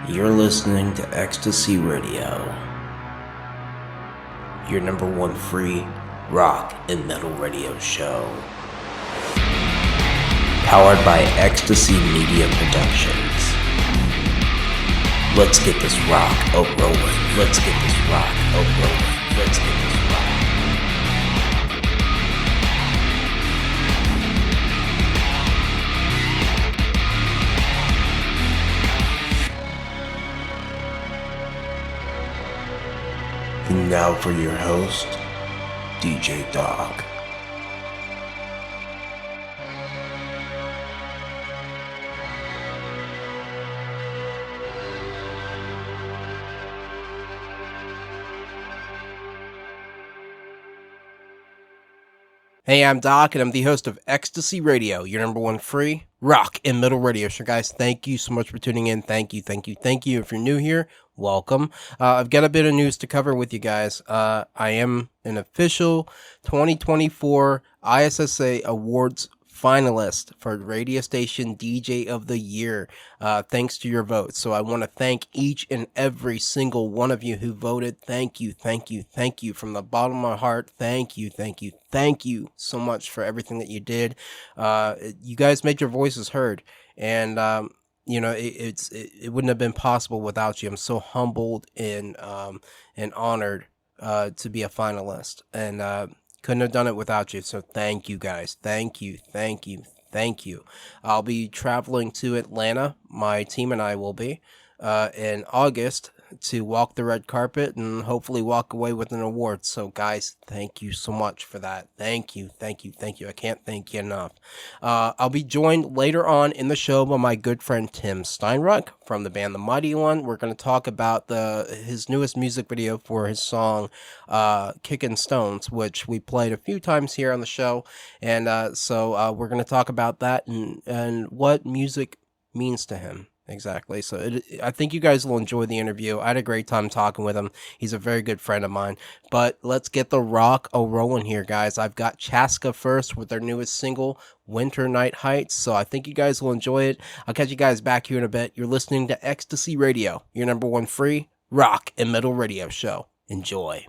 You're listening to Ecstasy Radio, your number one free rock and metal radio show. Powered by Ecstasy Media Productions. Let's get this rock a-rolling. Let's get this rock a-rolling. Let's get this rock. And now for your host, DJ Dog. Hey, I'm Doc, and I'm the host of Ecstasy Radio, your number one free rock and metal radio show. Guys, thank you so much for tuning in. Thank you. If you're new here, welcome. I've got a bit of news to cover with you guys. I am an official 2024 ISSA Awards finalist for Radio Station DJ of the Year, thanks to your vote. So I want to thank each and every single one of you who voted. Thank you from the bottom of my heart. Thank you so much for everything that you did. You guys made your voices heard, and it wouldn't have been possible without you. I'm so humbled and honored to be a finalist, and couldn't have done it without you. So thank you guys. Thank you. I'll be traveling to Atlanta. My team and I will be in August to walk the red carpet and hopefully walk away with an award. So guys, thank you so much for that. Thank you. I can't thank you enough. I'll be joined later on in the show by my good friend Tim Steinruck from the band The Mighty One. We're going to talk about his newest music video for his song Kickin Stones, which we played a few times here on the show. And so we're going to talk about that and what music means to him. Exactly. So I think you guys will enjoy the interview. I had a great time talking with him. He's a very good friend of mine. But let's get the rock a-rolling here, guys. I've got Chaska first with their newest single, Winter Night Heights. So I think you guys will enjoy it. I'll catch you guys back here in a bit. You're listening to Ecstasy Radio, your number one free rock and metal radio show. Enjoy.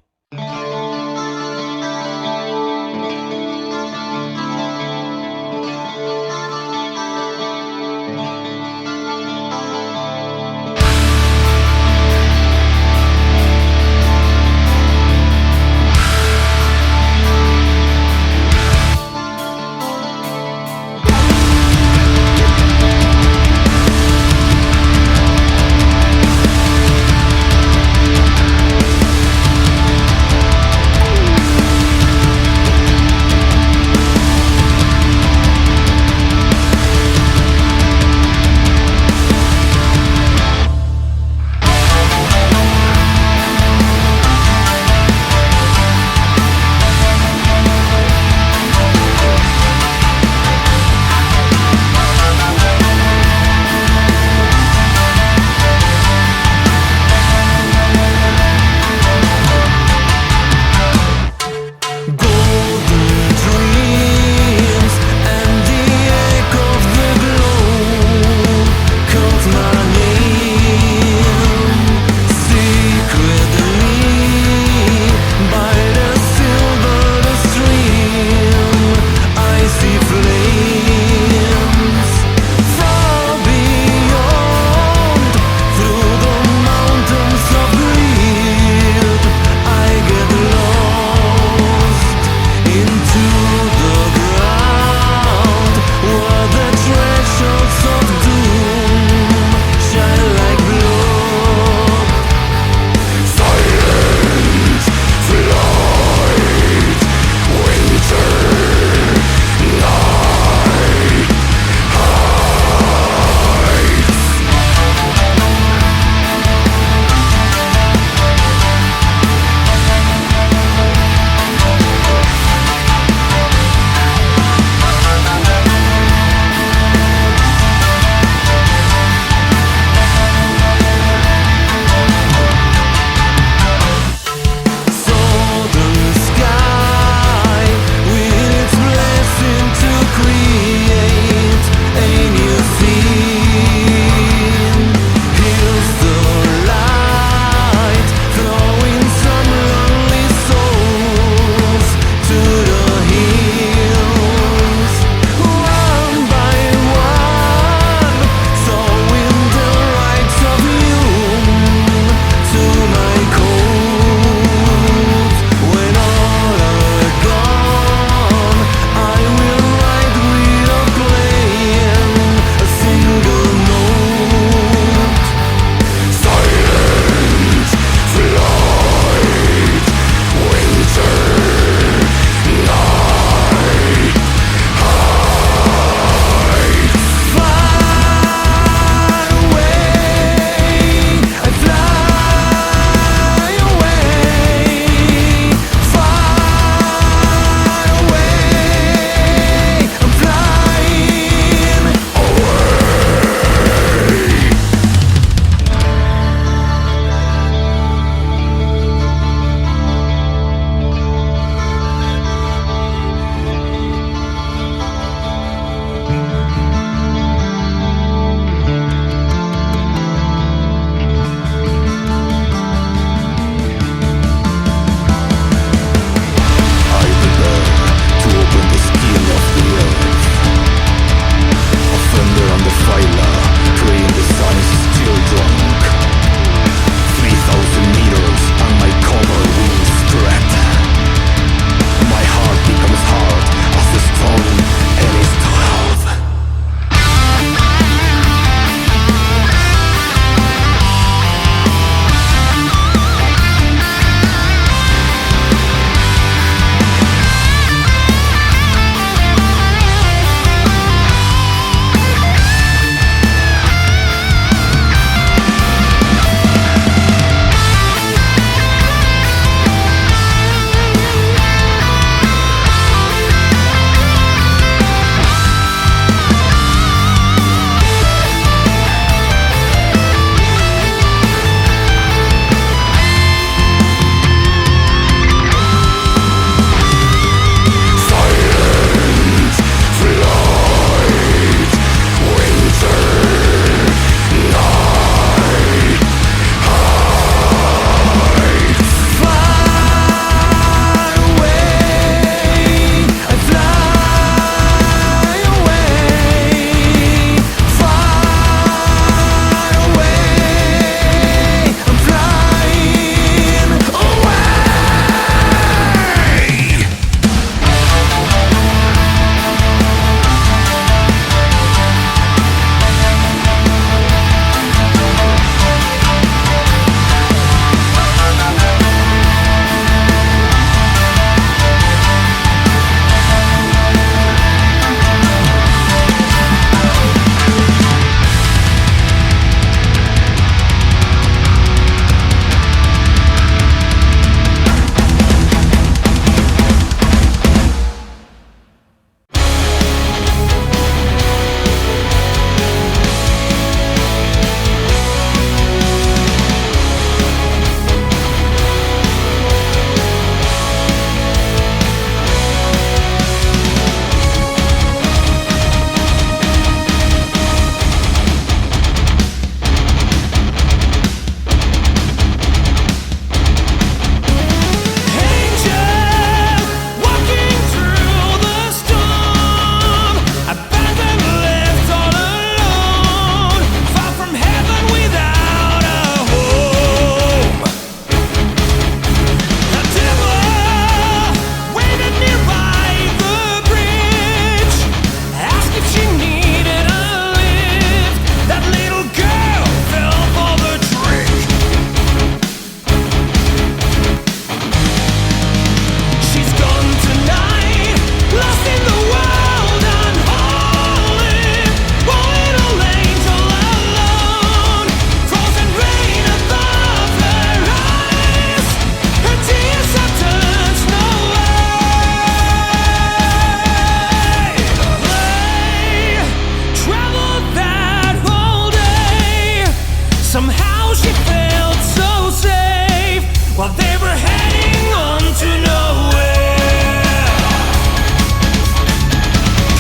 Somehow she felt so safe while they were heading on to nowhere.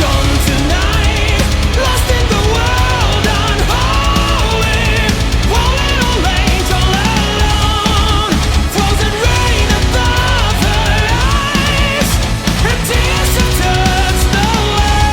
Gone tonight, lost in the world, unholy. One little angel alone, frozen rain above her eyes. Her tears have touched the light.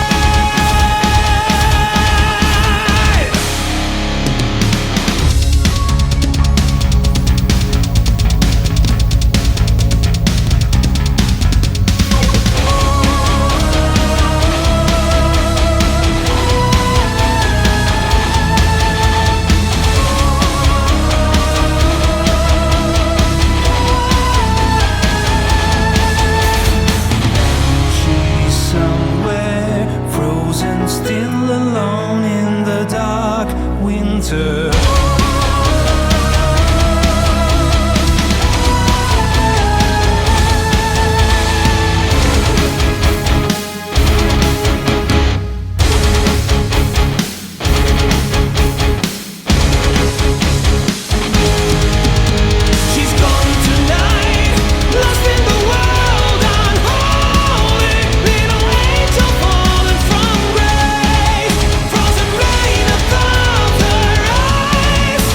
She's somewhere frozen still alone in the dark winter. She's gone tonight, lost in the world, unholy. Little angel fallen from grace, frozen rain above her eyes.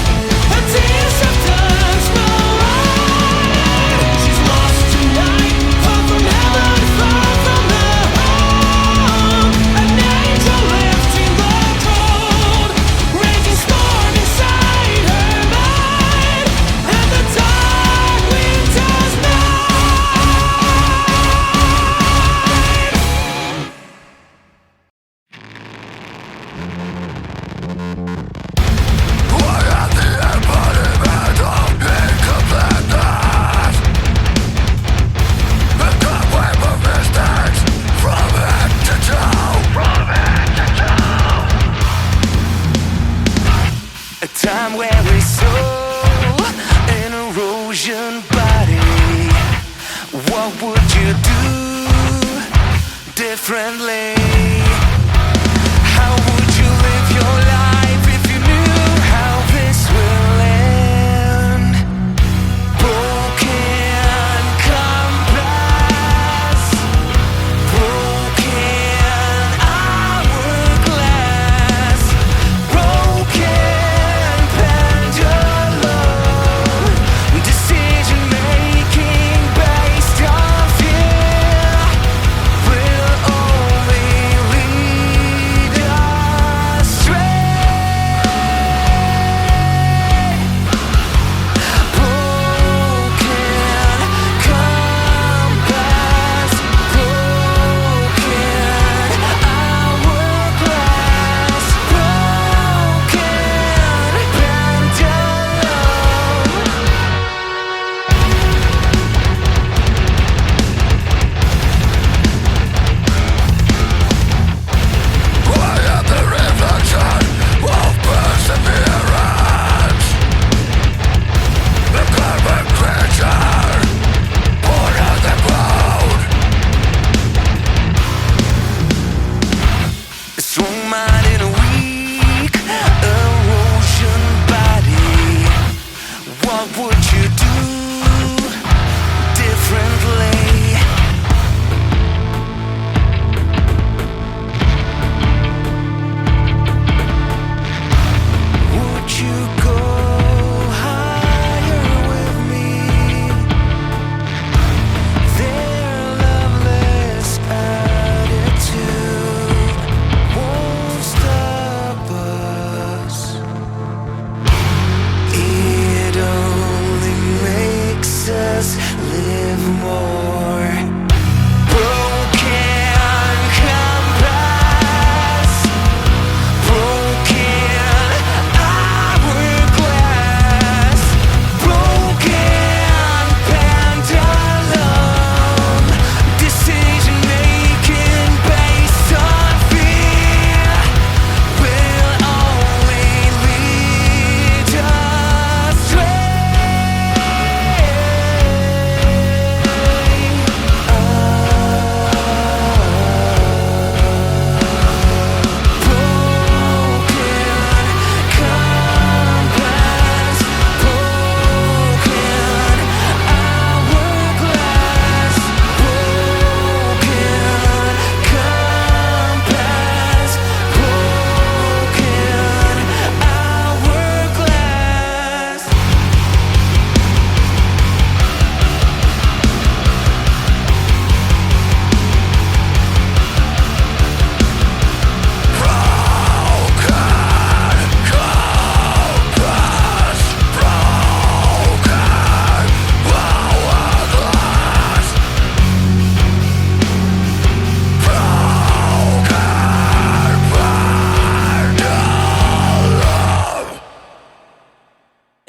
Her tears have touched the light. She's lost tonight, far from heaven, far from her home. An angel left in the cold, raging storm inside her mind, and the dark winter's night. A time where we saw an erosion body. What would you do differently? How would you live your life if you knew how this will end? Broken compass, broken hourglass, broken pendulum, decision making based on fear will only lead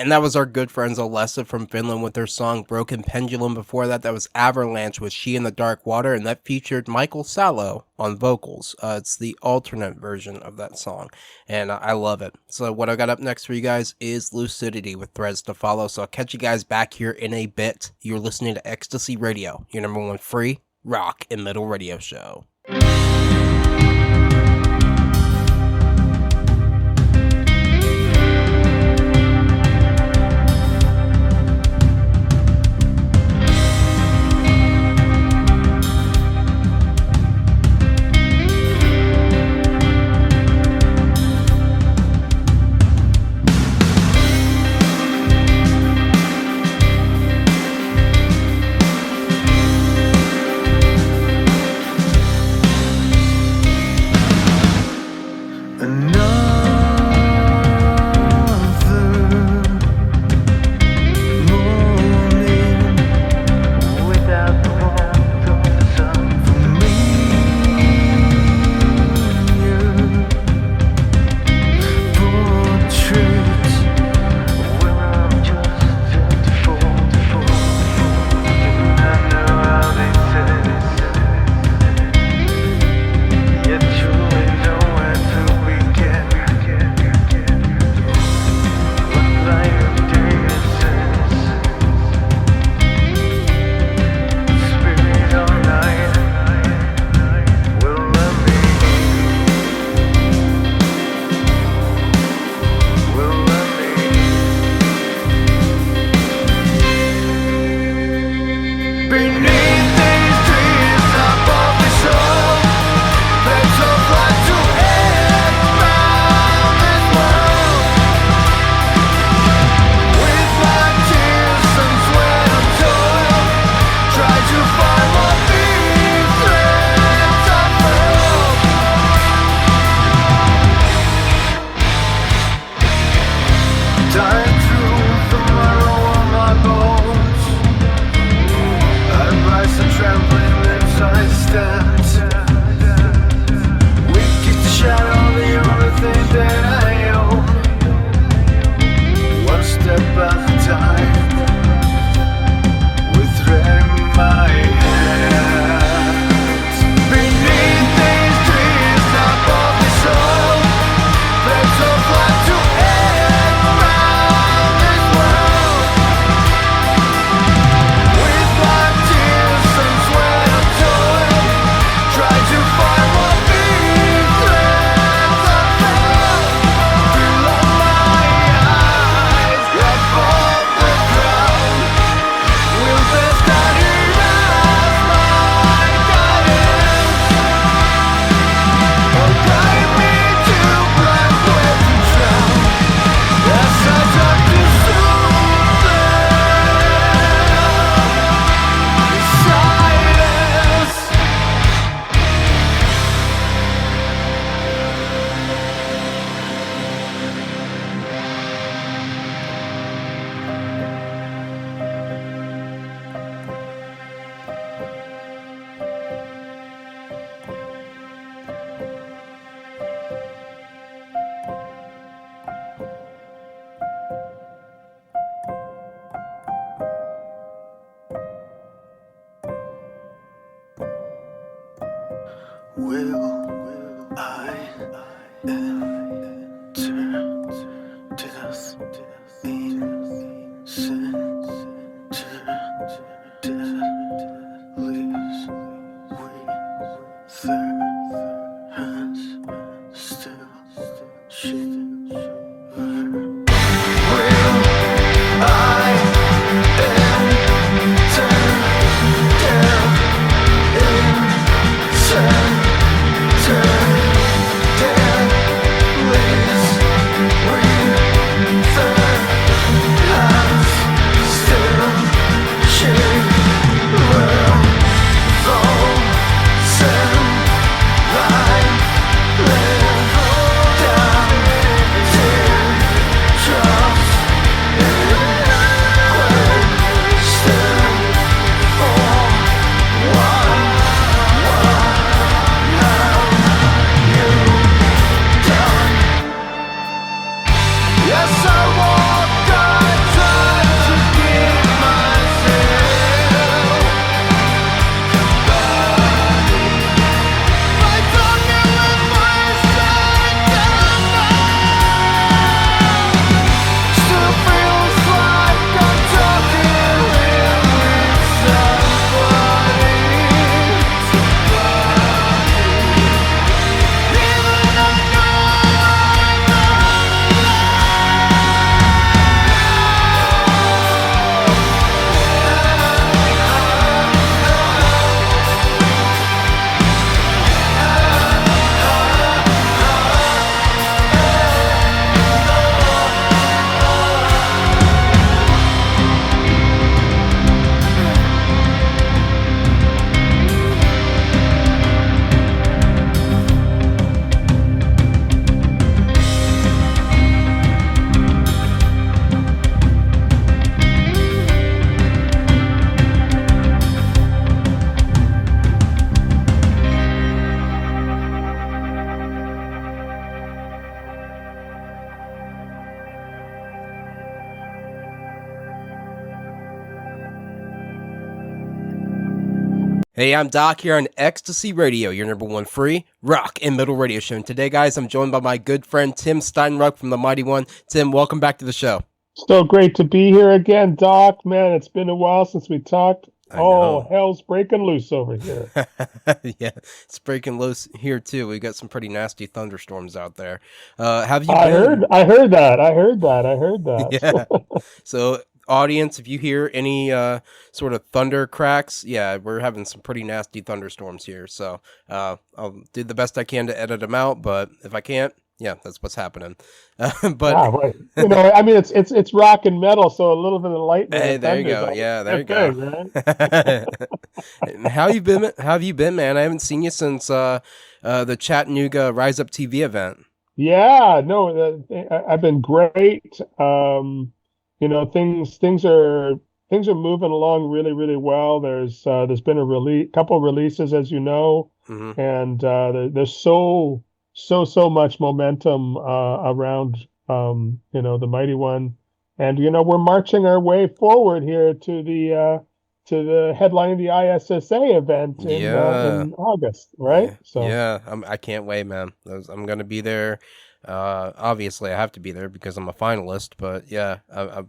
And that was our good friends Alessa from Finland with their song Broken Pendulum. Before that, that was Avalanche with She in the Dark Water, and that featured Michael Salo on vocals. It's the alternate version of that song, and I love it. So what I got up next for you guys is Lucidity with Threads to Follow. So I'll catch you guys back here in a bit. You're listening to Ecstasy Radio, your number one free rock and metal radio show. Will I enter death in sin? Death leaves with their hands still shiver. Will I enter death in sin? Hey, I'm Doc here on Ecstasy Radio, your number one free rock and metal radio show. And today, guys, I'm joined by my good friend Tim Steinruck from the Mighty One. Tim, welcome back to the show. So great to be here again, Doc. Man, it's been a while since we talked. I Oh, know. hell's breaking loose over here. Yeah, it's breaking loose here too. We got some pretty nasty thunderstorms out there. Have you I been? heard, I heard that. I heard that. I heard Yeah. that. So, audience, if you hear any sort of thunder cracks, yeah, we're having some pretty nasty thunderstorms here. So, I'll do the best I can to edit them out, but if I can't, yeah, that's what's happening. But Wow, right. I mean, it's rock and metal, so a little bit of lightning hey, and there you thunder is go. always Yeah, a there you good go. thing, right? And how you been? How have you been, man? I haven't seen you since the Chattanooga Rise Up TV event. Yeah, no, I've been great. Things are moving along really, really well. There's been a couple releases, as you know, Hmm. and there's so much momentum around the Mighty One, and we're marching our way forward here to the headline of the ISSA event Yeah, in August, right? yeah, So. yeah. I can't wait, man. I'm gonna be there. Obviously, I have to be there because I'm a finalist. But yeah,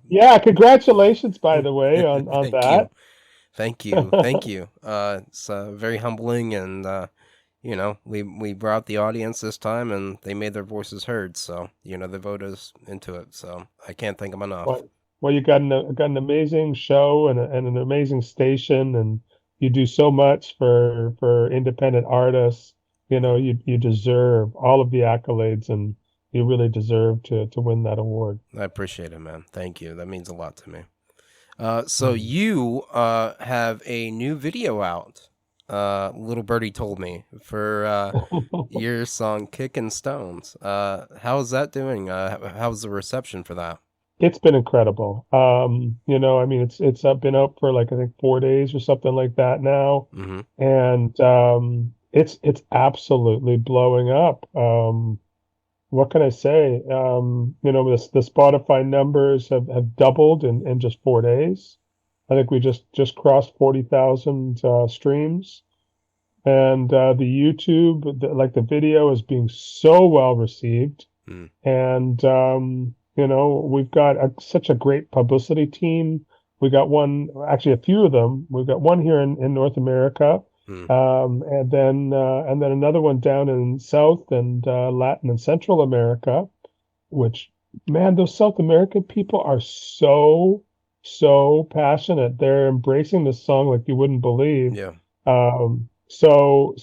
Yeah, congratulations, by the way, on thank you, that. thank you, thank you. It's very humbling, and we brought the audience this time, and they made their voices heard. So they voted us into it. So I can't thank them enough. Well, you got an amazing show and an amazing station, and you do so much for independent artists. You deserve all of the accolades, and you really deserve to win that award. I appreciate it, man. Thank you. That means a lot to me. So Mhm. you have a new video out. Little Birdie told me for your song "Kickin Stones." How's that doing? How's the reception for that? It's been incredible. I mean, it's been out for like I think 4 days or something like that now, Mm-hmm. and it's absolutely blowing up. What can I say? The Spotify numbers have doubled in just 4 days. I think we just crossed 40,000 streams, and the YouTube, like the video, is being so well received, Mm. and we've got such a great publicity team. We got one, actually a few of them. We've got one here in North America, Mm. and then another one down in South and Latin and Central America. Which, man, those South American people are so passionate. They're embracing this song like you wouldn't believe. Yeah, So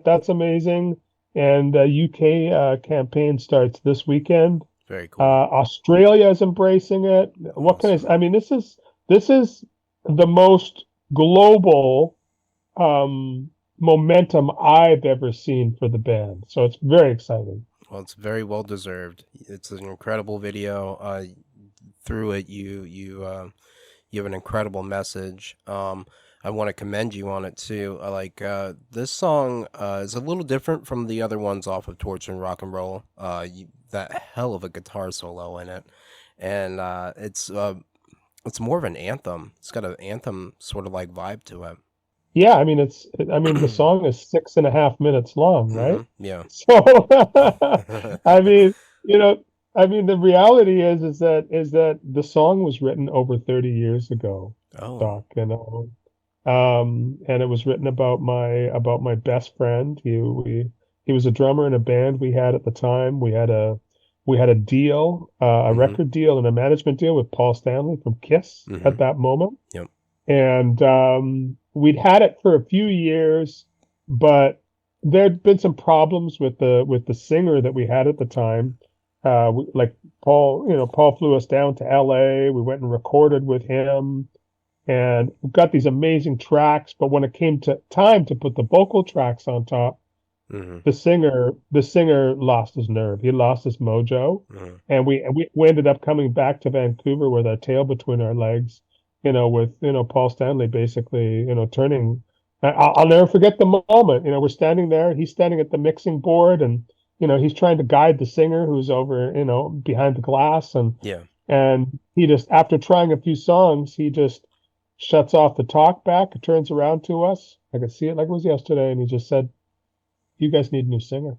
that's amazing. And UK campaign starts this weekend. very cool. Australia is embracing it. What can I say? Awesome. I mean, this is the most global momentum I've ever seen for the band. So it's very exciting. Well, it's very well deserved. It's an incredible video. Through it, you have an incredible message. I want to commend you on it too. This song is a little different from the other ones off of Torture and Rock and Roll. That hell of a guitar solo in it, and it's more of an anthem. It's got an anthem sort of like vibe to it. Yeah, I mean, the song is 6.5 minutes long, right? Hmm. Yeah. So, I mean, you know, the reality is that the song was written over 30 years ago, Oh. Doc, and it was written about my best friend. He was a drummer in a band we had at the time. We had a deal, a Hmm. record deal and a management deal with Paul Stanley from Kiss Hmm. at that moment. Yep. And we'd had it for a few years, but there'd been some problems with the singer that we had at the time. Like Paul flew us down to LA. We went and recorded with him, and we got these amazing tracks. But when it came to time to put the vocal tracks on top, Hmm. the singer lost his nerve. He lost his mojo, Hmm. and we ended up coming back to Vancouver with our tail between our legs, with Paul Stanley basically turning. I'll never forget the moment. We're standing there. He's standing at the mixing board, and he's trying to guide the singer who's over behind the glass, and Yeah. and he just, after trying a few songs, he just shuts off the talk back, turns around to us. I could see it like it was yesterday, and he just said, "You guys need a new singer."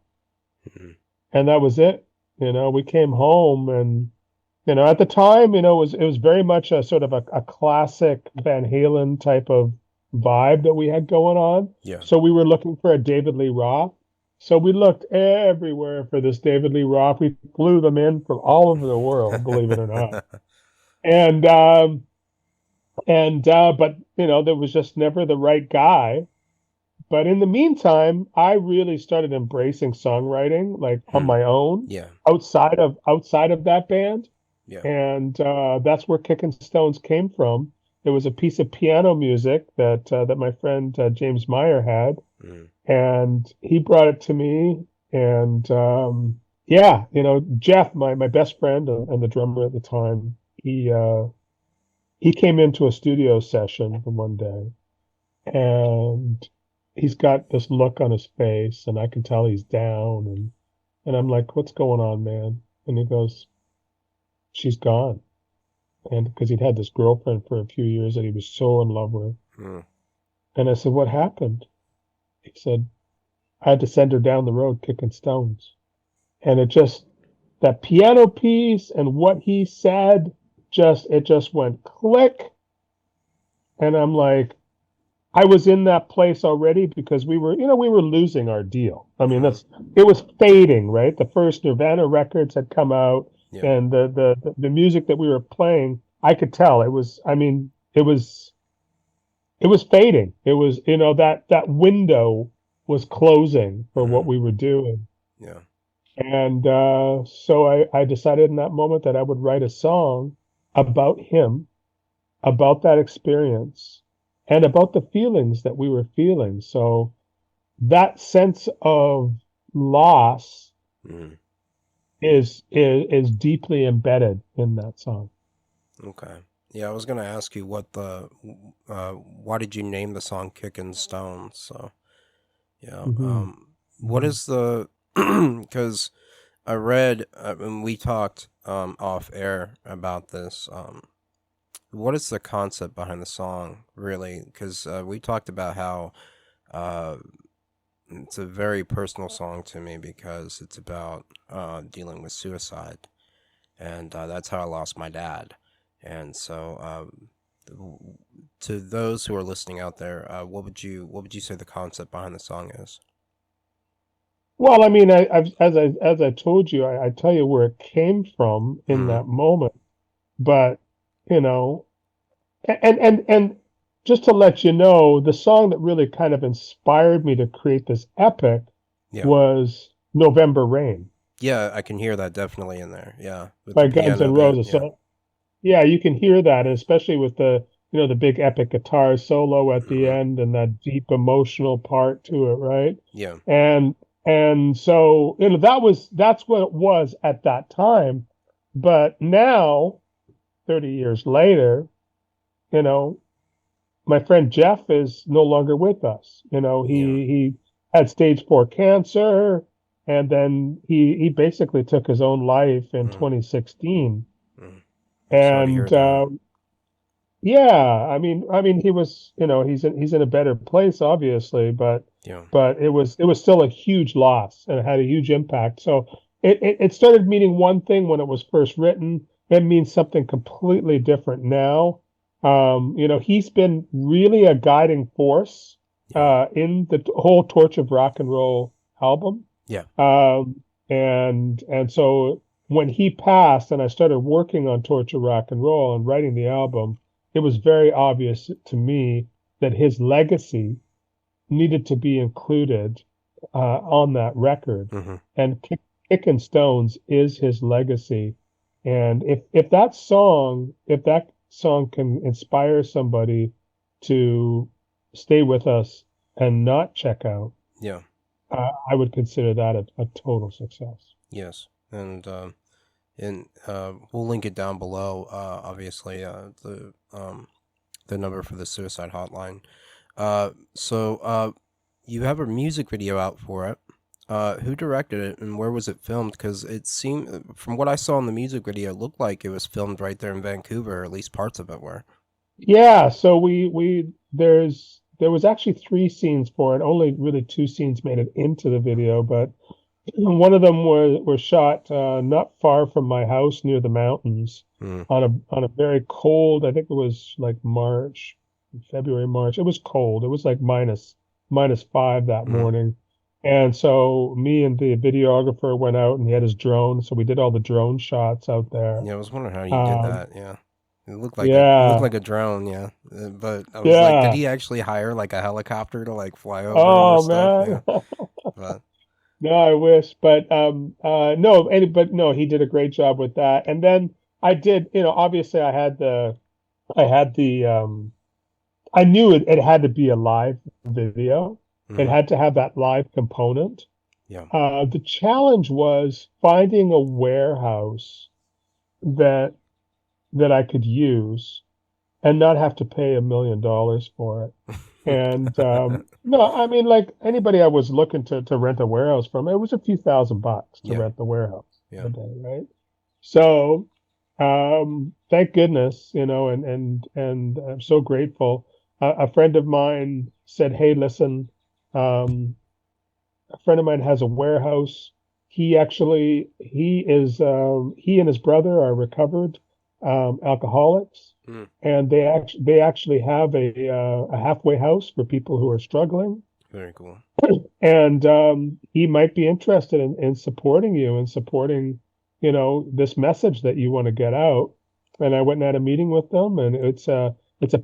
Mhm. And that was it. We came home, and at the time, it was very much a sort of a classic Van Halen type of vibe that we had going on. Yeah. So we were looking for a David Lee Roth. So we looked everywhere for this David Lee Roth. We flew them in from all over the world, believe it or not. And but there was just never the right guy. But in the meantime, I really started embracing songwriting like on Hmm. my own Yeah. outside of that band. Yeah. And that's where Kickin Stones came from. There was a piece of piano music that my friend James Meyer had, Mm. and he brought it to me. And yeah, Jeff, my best friend and the drummer at the time, he came into a studio session one day, and he's got this look on his face, and I can tell he's down, and I'm like, "What's going on, man?" And he goes, "She's gone." And because he'd had this girlfriend for a few years that he was so in love with. Mm. And I said, "What happened?" He said, "I had to send her down the road kicking stones." And that piano piece and what he said, it just went click. And I'm like, I was in that place already because we were losing our deal. I mean, Mhm. it was fading, right? The first Nirvana records had come out, Yeah. and the music that we were playing, I could tell it was fading. It was, that window was closing for what Mhm. we were doing. Yeah. And so I decided in that moment that I would write a song about him, about that experience, and about the feelings that we were feeling. So that sense of loss Mm. is deeply embedded in that song. Okay. Yeah, I was gonna ask you why did you name the song "Kickin' Stones"? So yeah. Hmm. What Hmm. is the? Because I read and we talked off air about this. What is the concept behind the song really? Because we talked about how uh it's a very personal song to me because it's about dealing with suicide, and that's how I lost my dad. And so, to those who are listening out there, what would you say the concept behind the song is? Well, I mean, as I told you, I tell you where it came from in Mm, that moment. But you know, and just to let you know, the song that really kind of inspired me to create this epic yeah, was November Rain yeah, I can hear that definitely in there. Yeah, with the by Guns piano N' bit. Roses. Yeah. So yeah, you can hear that, and especially with the big epic guitar solo at the Hmm. end and that deep emotional part to it, right? Yeah. And and so, that's what it was at that time. But now, 30 years later, you know, my friend Jeff is no longer with us. Yeah. He had stage 4 cancer, and then he basically took his own life in Mm, 2016. mm. I'm sorry to hear And that. yeah, I mean, he's in a better place, obviously, but Yeah. it was still a huge loss, and it had a huge impact. So it started meaning one thing when it was first written. It means something completely different now. He's been really a guiding force Yeah. in the whole Torch of Rock and Roll album. Yeah. And so when he passed and I started working on Torture Rock and Roll and writing the album, it was very obvious to me that his legacy needed to be included on that record. Hmm. And Kickin' Stones is his legacy. And if that song can inspire somebody to stay with us and not check out, Yeah. I would consider that a total success. Yes. And we'll link it down below. Obviously, the number for the suicide hotline. So you have a music video out for it. Who directed it and where was it filmed? Because it seemed, from what I saw in the music video, it looked like it was filmed right there in Vancouver, or at least parts of it were. Yeah, so there was actually three scenes for it. Only really two scenes made it into the video, but one of them was shot not far from my house near the mountains Mm, on a very cold, I think it was like March, February, March. It was cold. It was like minus 5 that mm. morning. And so me and the videographer went out and he had his drone. So we did all the drone shots out there. Yeah, I was wondering how you did Um, that. Yeah, it looked yeah, like a drone. Yeah, but I was like, did yeah. he actually hire like a helicopter to like fly over it or Oh stuff? Yeah, man. but No, I wish, but no, but no, he did a great job with that. And then I did, obviously I had the I knew it had to be a live video. It mhm. had to have that live component. Yeah, The challenge was finding a warehouse that I could use and not have to pay $1 million for it. And no, I mean, like anybody I was looking to rent a warehouse from, it was a few $1,000s to yeah, rent the warehouse yeah. a day, right? So thank goodness, and I'm so grateful. A friend of mine said, "Hey, listen, um, a friend of mine has a warehouse. He and his brother are recovered alcoholics, Mm, and they actually have a halfway house for people who are struggling. very cool. And he might be interested in supporting you and supporting, this message that you want to get out." And I went and had a meeting with them, and it's a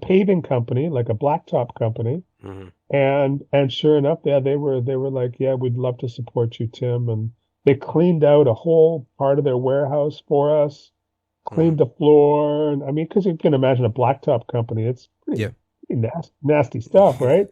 paving company, like a blacktop company. Hmm. And sure enough, yeah, they were like, "Yeah, we'd love to support you, Tim." And they cleaned out a whole part of their warehouse for us, Hmm. cleaned the floor, and I mean, because you can imagine a blacktop company, it's Yeah. pretty nasty stuff, right?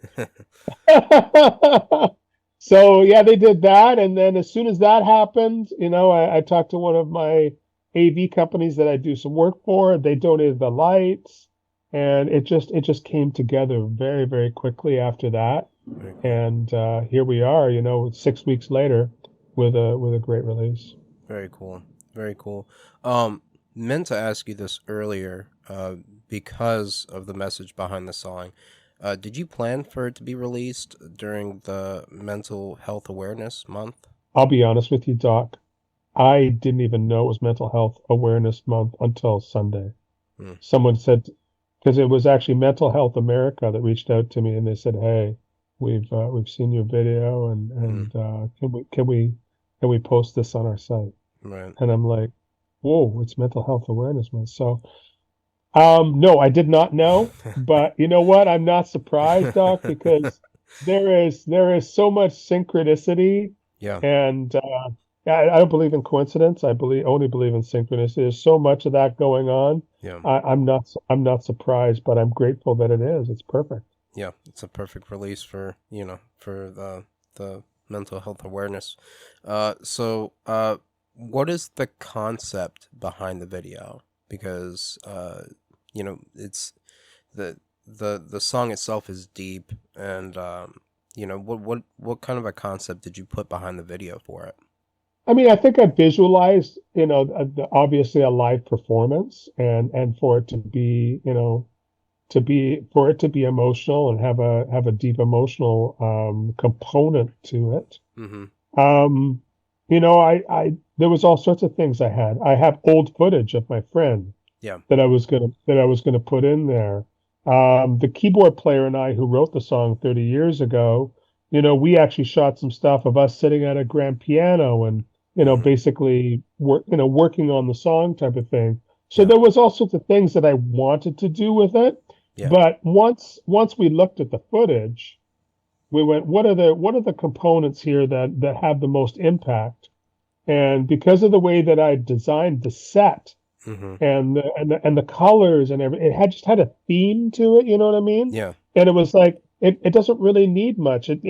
So yeah, they did that, and then as soon as that happened, I talked to one of my AV companies that I do some work for. They donated the lights, and it just came together very, very quickly after that. Very cool. And here we are, 6 weeks later, with a great release. Very cool. Very cool. Um, Meant to ask you this earlier, because of the message behind the song. Did you plan for it to be released during the Mental Health Awareness Month? I'll be honest with you, Doc. I didn't even know it was Mental Health Awareness Month until Sunday. Mm, Someone said, because it was actually Mental Health America that reached out to me and they said, "Hey, we've seen your video mm, and can we post this on our site?" right. And I'm like, "Whoa, it's Mental Health Awareness Month." So, no, I did not know, but you know what? I'm not surprised, Doc, because there is so much synchronicity, Yeah. and I don't believe in coincidence. I only believe in synchronicity. There's so much of that going on. Yeah. I'm not surprised, but I'm grateful that it is. It's perfect. Yeah. It's a perfect release for, for the mental health awareness. What is the concept behind the video? Because, it's the song itself is deep, and what kind of a concept did you put behind the video for it? I mean, I think I visualized, obviously a live performance, and for it to be, for it to be emotional and have a deep emotional component to it. Mm-hmm. Um, I there was all sorts of things I had. I have old footage of my friend Yeah. that I was gonna put in there. The keyboard player and I, who wrote the song 30 years ago, we actually shot some stuff of us sitting at a grand piano and Mm-hmm. basically working on the song type of thing. So Yeah. there was all sorts of things that I wanted to do with it. Yeah. But once we looked at the footage, we went, what are the components here that have the most impact? And because of the way that I designed the set Mm-hmm. and the colors and everything, it had just had a theme to it, you know what I mean? Yeah. And it was like it doesn't really need much. It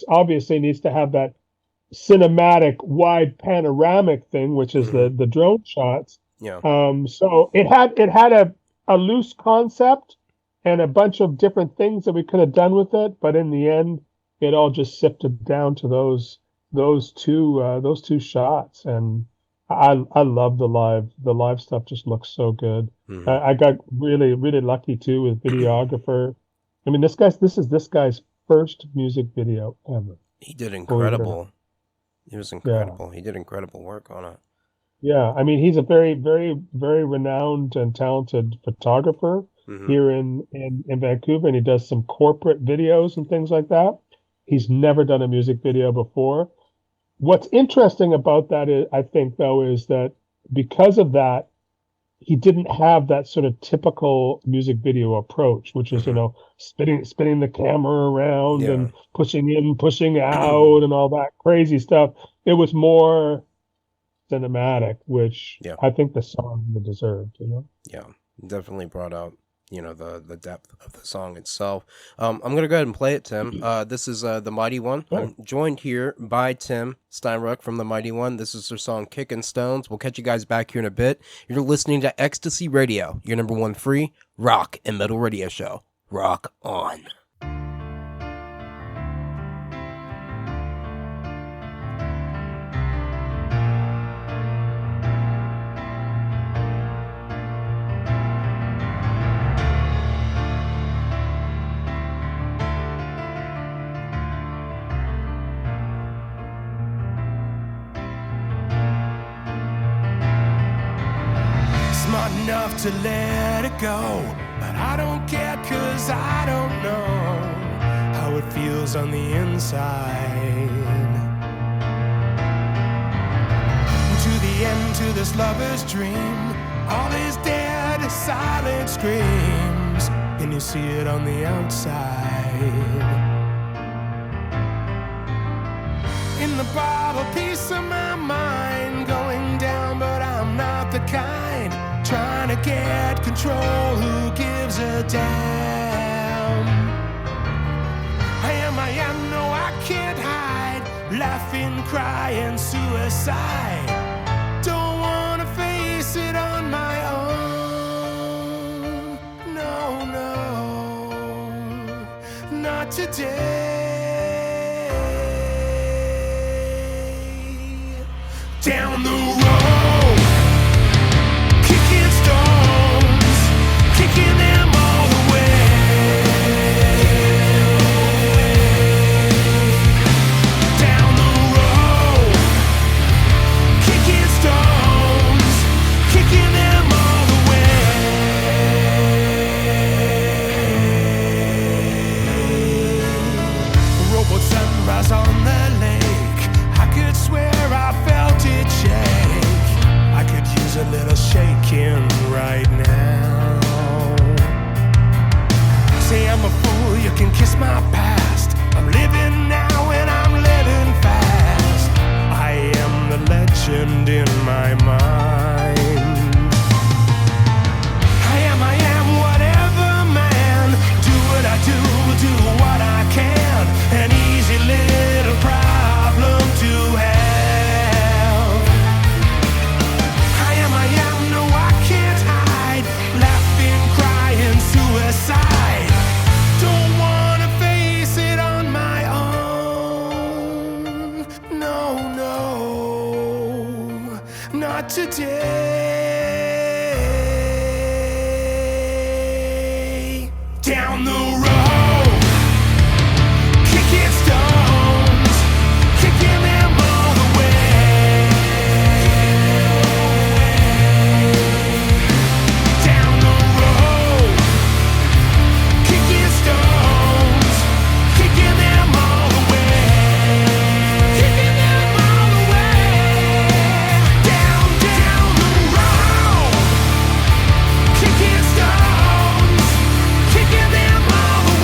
obviously needs to have that cinematic wide panoramic thing, which is Mm-hmm. the drone shots. Yeah. So it had a loose concept and a bunch of different things that we could have done with it, but in the end, it all just sifted down to those two shots. And I love the live stuff just looks so good. Hmm. I got really lucky too with videographer. I mean, this guy's first music video ever, He did believe it or not. incredible. He was Yeah. incredible. He did incredible work on it. Yeah. I mean, he's a very renowned and talented photographer Hmm. here in Vancouver, and he does some corporate videos and things like that. He's never done a music video before. What's interesting about that is, I think, though, is that because of that, he didn't have that sort of typical music video approach, which is, Hmm. spinning the camera around Yeah. and pushing in, pushing out, and all that crazy stuff. It was more cinematic, which Yeah. I think the song deserved. Yeah. Definitely brought out, the depth of the song itself. I'm gonna go ahead and play it, Tim. This is the Mighty One. Sure. I'm joined here by Tim Steinruck from the Mighty One. This is their song "Kickin Stones." We'll catch you guys back here in a bit. You're listening to Ecstasy Radio, your number one free rock and metal radio show. Rock on. Smart enough to let it go, but I don't care 'cause I don't know how it feels on the inside. To the end, to this lover's dream, all is dead, silent screams, and you see it on the outside. In the bottle, piece of my mind going down, but I'm not the kind trying to get control. Who gives a damn? I am, no, I can't hide. Laughing, crying, suicide. Don't wanna face it on my own. No, not today. Down the road, kicking stones, kicking them all the way. Down the road, kicking stones, kicking them all the way. Rowboat sunrise on the lake, I could swear I felt it shake. I could use a little shaking right now. Say I'm a fool, you can kiss my past. I'm living now and I'm living fast. I am the legend in my mind. I am whatever man. Do what I do what I can. An easy little problem to have. I am, no, I can't hide. Laughing, crying, suicide. Don't wanna face it on my own. No, not today. Down the road, kicking stones, kicking them all the way. Down the road, kicking stones, kicking them all the way. Kicking them all the way. Down the road, kicking stones, kicking them all the way.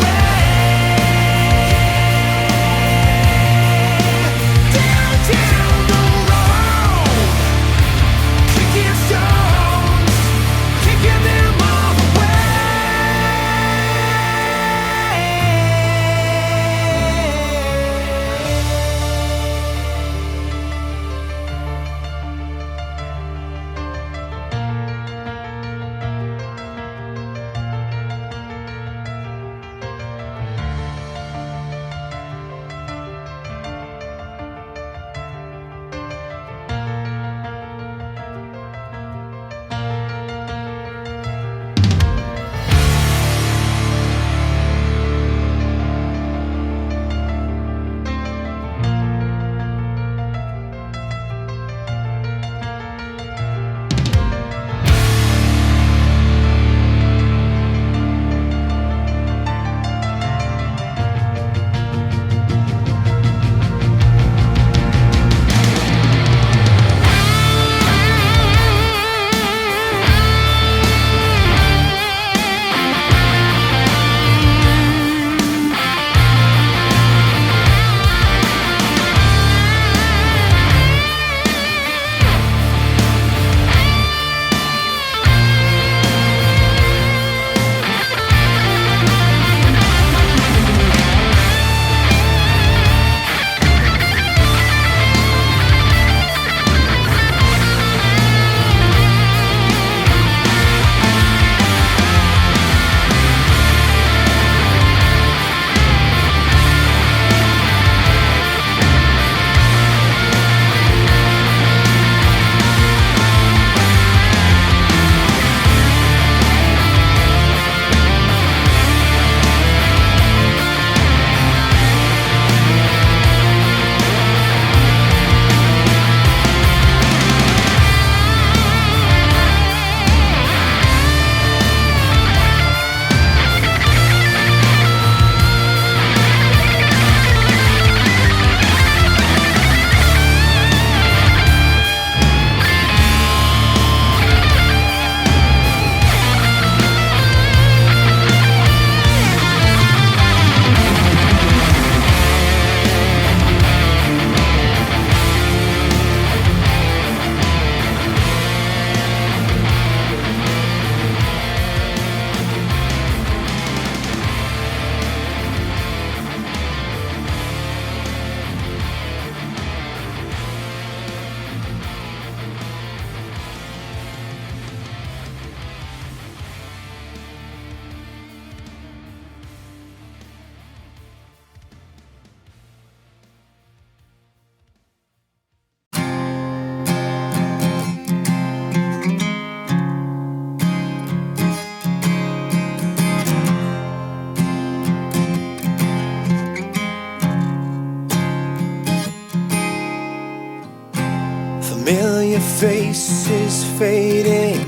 face is fading,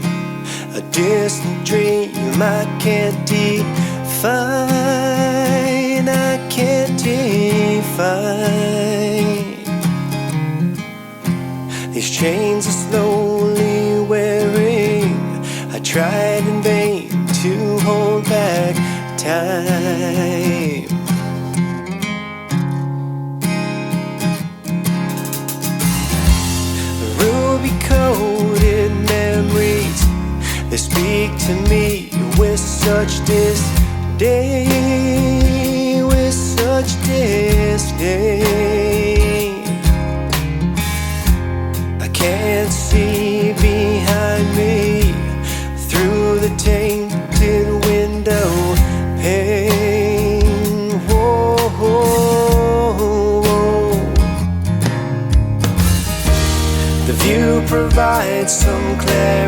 a distant dream I can't define, I can't define. These chains are slowly wearing, I tried in vain to hold back time. Ruby-coated memories, they speak to me with such disdain, with such disdain. I can't see behind me through the tainted window pane. Whoa, whoa, whoa. The view provides some clarity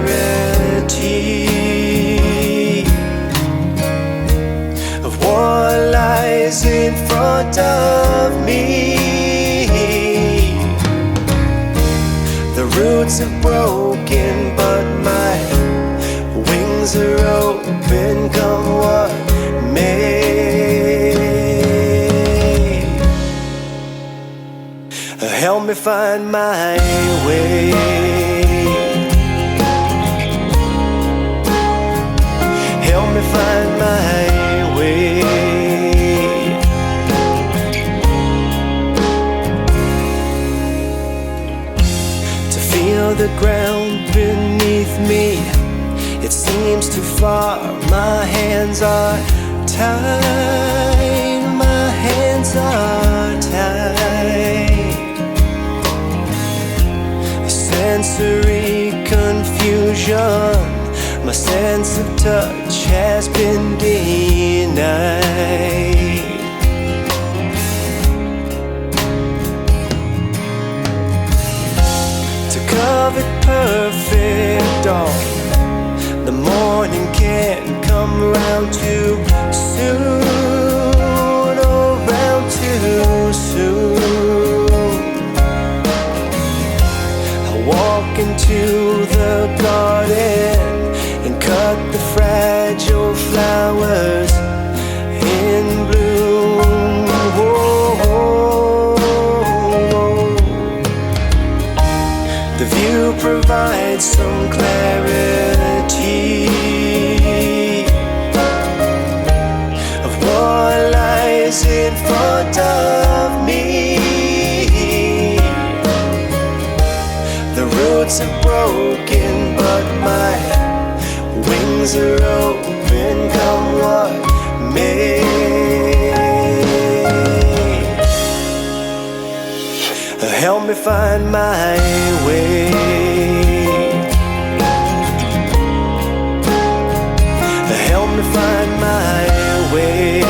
of what lies in front of me. The roots are broken, but my wings are open, come what may. Help me find my way. Help me find my way. To feel the ground beneath me, it seems too far. My hands are tied, my hands are tied. Sensory confusion, my sense of touch has been denied. To covet perfect dawn, the morning can't come round too soon, oh, round too soon. Walk into the garden and cut the fragile flowers in bloom. Whoa, whoa, whoa. The view provides some clarity of what lies in front of me. Roots are broken, but my wings are open, come what may. Help me find my way. Help me find my way.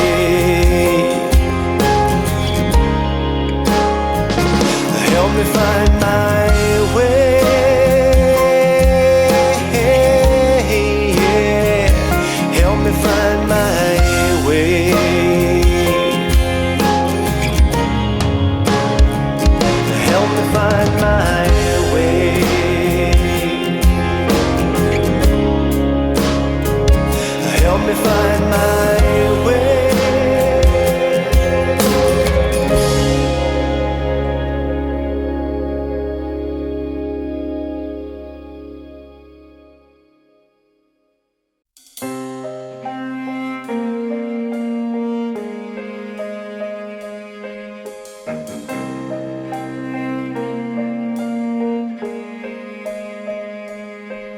Help me find my way. Find my way. Help me find my way. Help me find my way.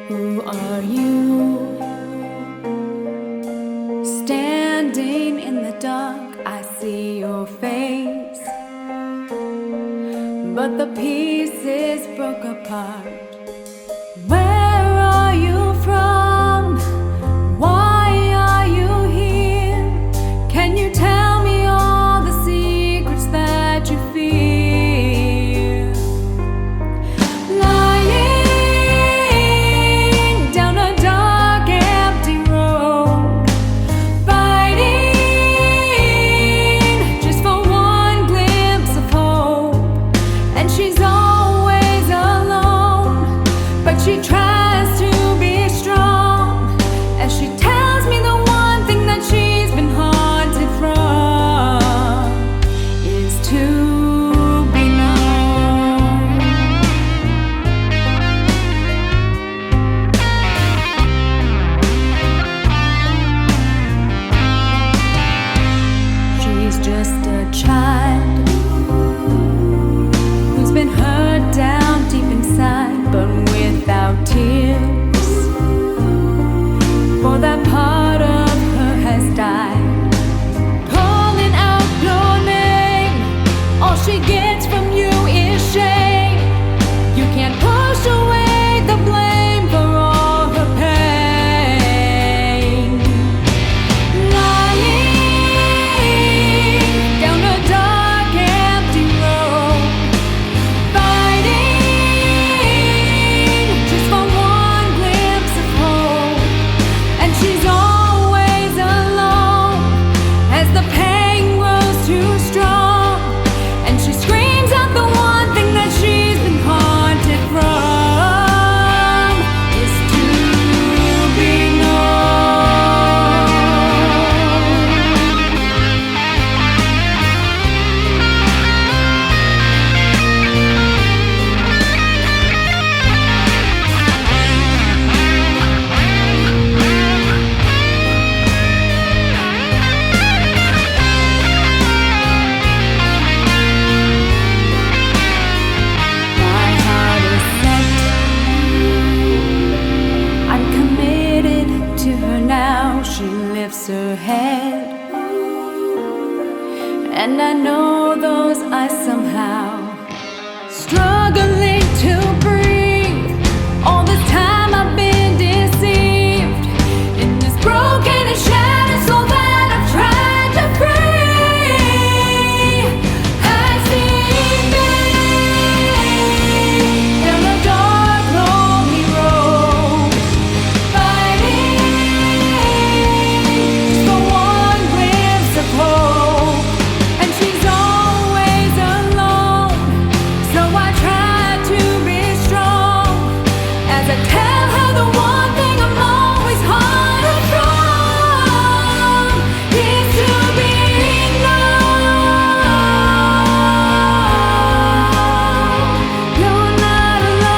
Who are you? Standing in the dark, I see your face, but the pieces broke apart. Where are you from? Why are you here? Can you tell me all the secrets that you fear? Lying down a dark, empty road, fighting just for one glimpse of hope, and she's always alone. she lifts her head, and I know those eyes somehow struggling to breathe. All this time I've been deceived in this broken and shattered soul that I've tried to free. I see me in a dark, lonely road, fighting just for one glimpse of hope. And she's always alone, so I try to be strong as I tell her the one thing I'm always haunted from is to be known you're not alone.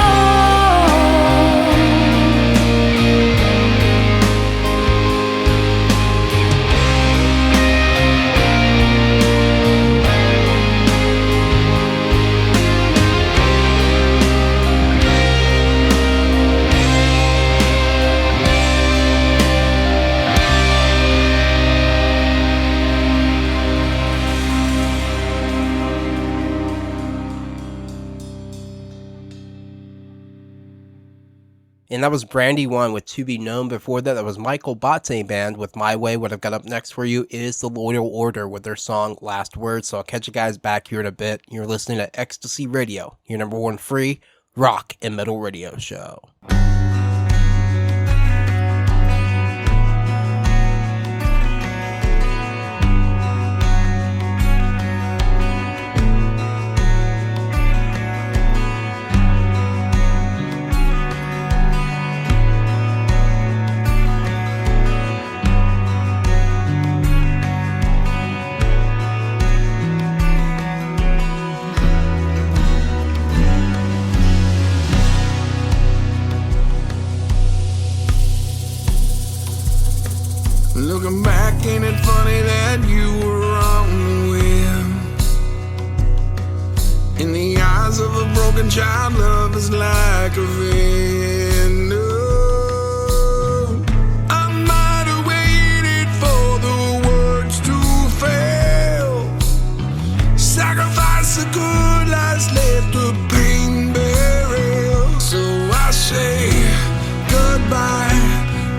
And that was Brandy One with To Be Known. Before that, that was Michael Bate Band with My Way. What I've got up next for you is The Loyal Order with their song Last Words. So I'll catch you guys back here in a bit. You're listening to Ecstasy Radio, your number one free rock and metal radio show. Looking back, ain't it funny that you were on the whim? In the eyes of a broken child, love is like a venom. I might have waited for the words to fail. Sacrifice the good lies, let the pain burial. So I say goodbye,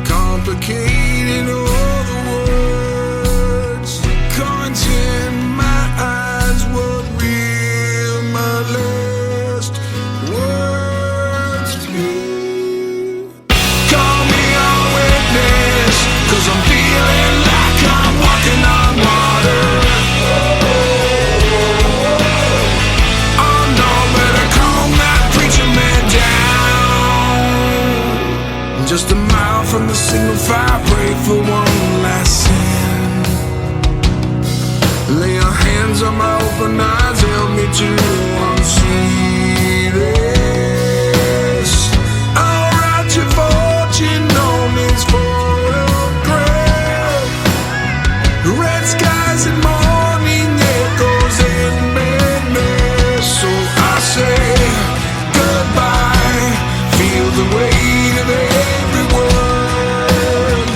complicated all the words. Content my eyes, what will my last words be? Call me a witness, 'cause I'm feeling like I'm walking on water. Oh no, better calm that preacher man down. Just a mile from the signal fire, pray for one last sin. Lay your hands on my open eyes, help me to unsee this. I'll write your fortune on this photograph. Red skies and morning echoes in midnight. So I say goodbye, feel the weight of every word.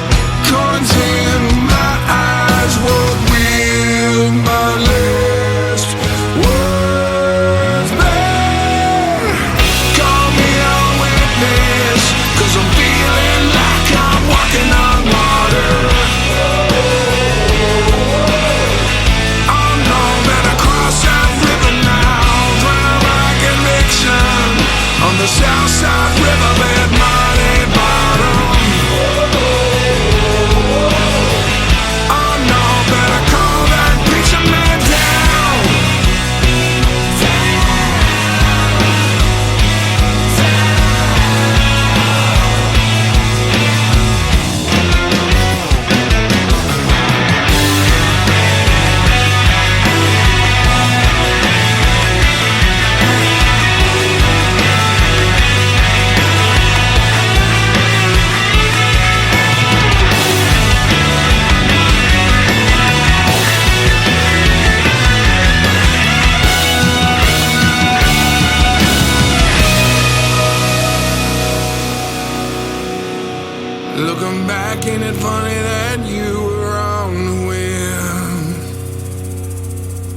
that you were on the whim.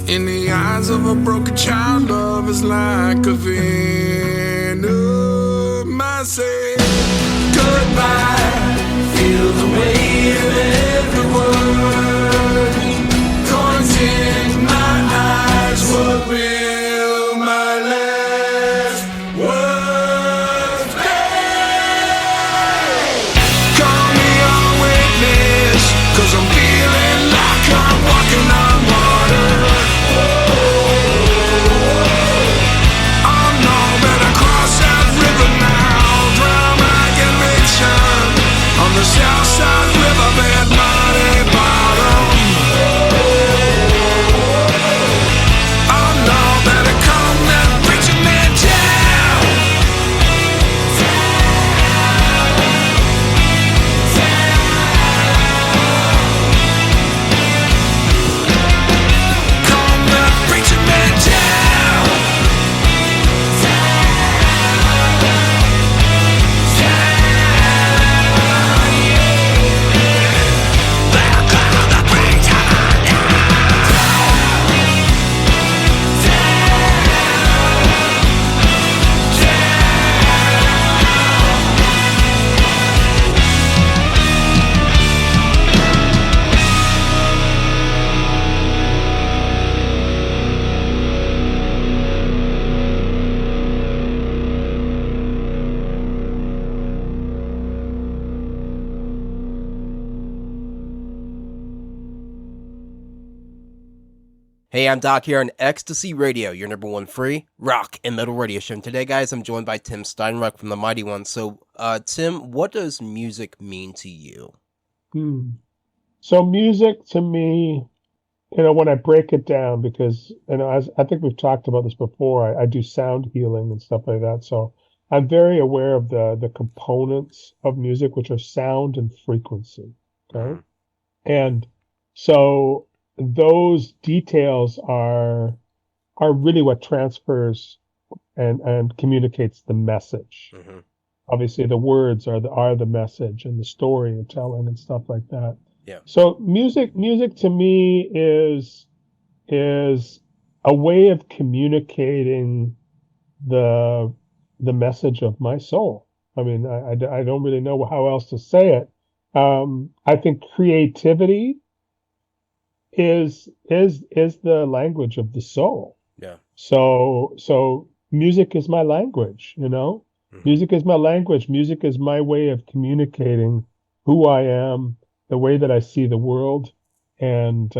In the eyes of a broken child, love is like a venom. I say goodbye, feel the weight of every word. Coins in my eyes, what will my last words be? Call me your witness, 'cause I'm feeling like I'm walking on water. Oh no, better cross that river now, drown my conviction on the south side riverbed, muddy bottom. Oh no, better calm that preacher man down. Calm that preacher man down. Hey, I'm Doc here on Ecstasy Radio, your number one free rock and metal radio show. And today, guys, I'm joined by Tim Steinruck from the Mighty One. So, Tim, what does music mean to you? So music to me, when I break it down, because as I think we've talked about this before, I do sound healing and stuff like that. So I'm very aware of the components of music, which are sound and frequency. Okay. And so those details are really what transfers and communicates the message. Mm-hmm. Obviously, the words are the message and the story and telling and stuff like that. Yeah. So music to me is a way of communicating the message of my soul. I mean, I don't really know how else to say it. I think creativity is the language of the soul. Yeah. So music is my language, Mm-hmm. Music is my language. Music is my way of communicating who I am, the way that I see the world, and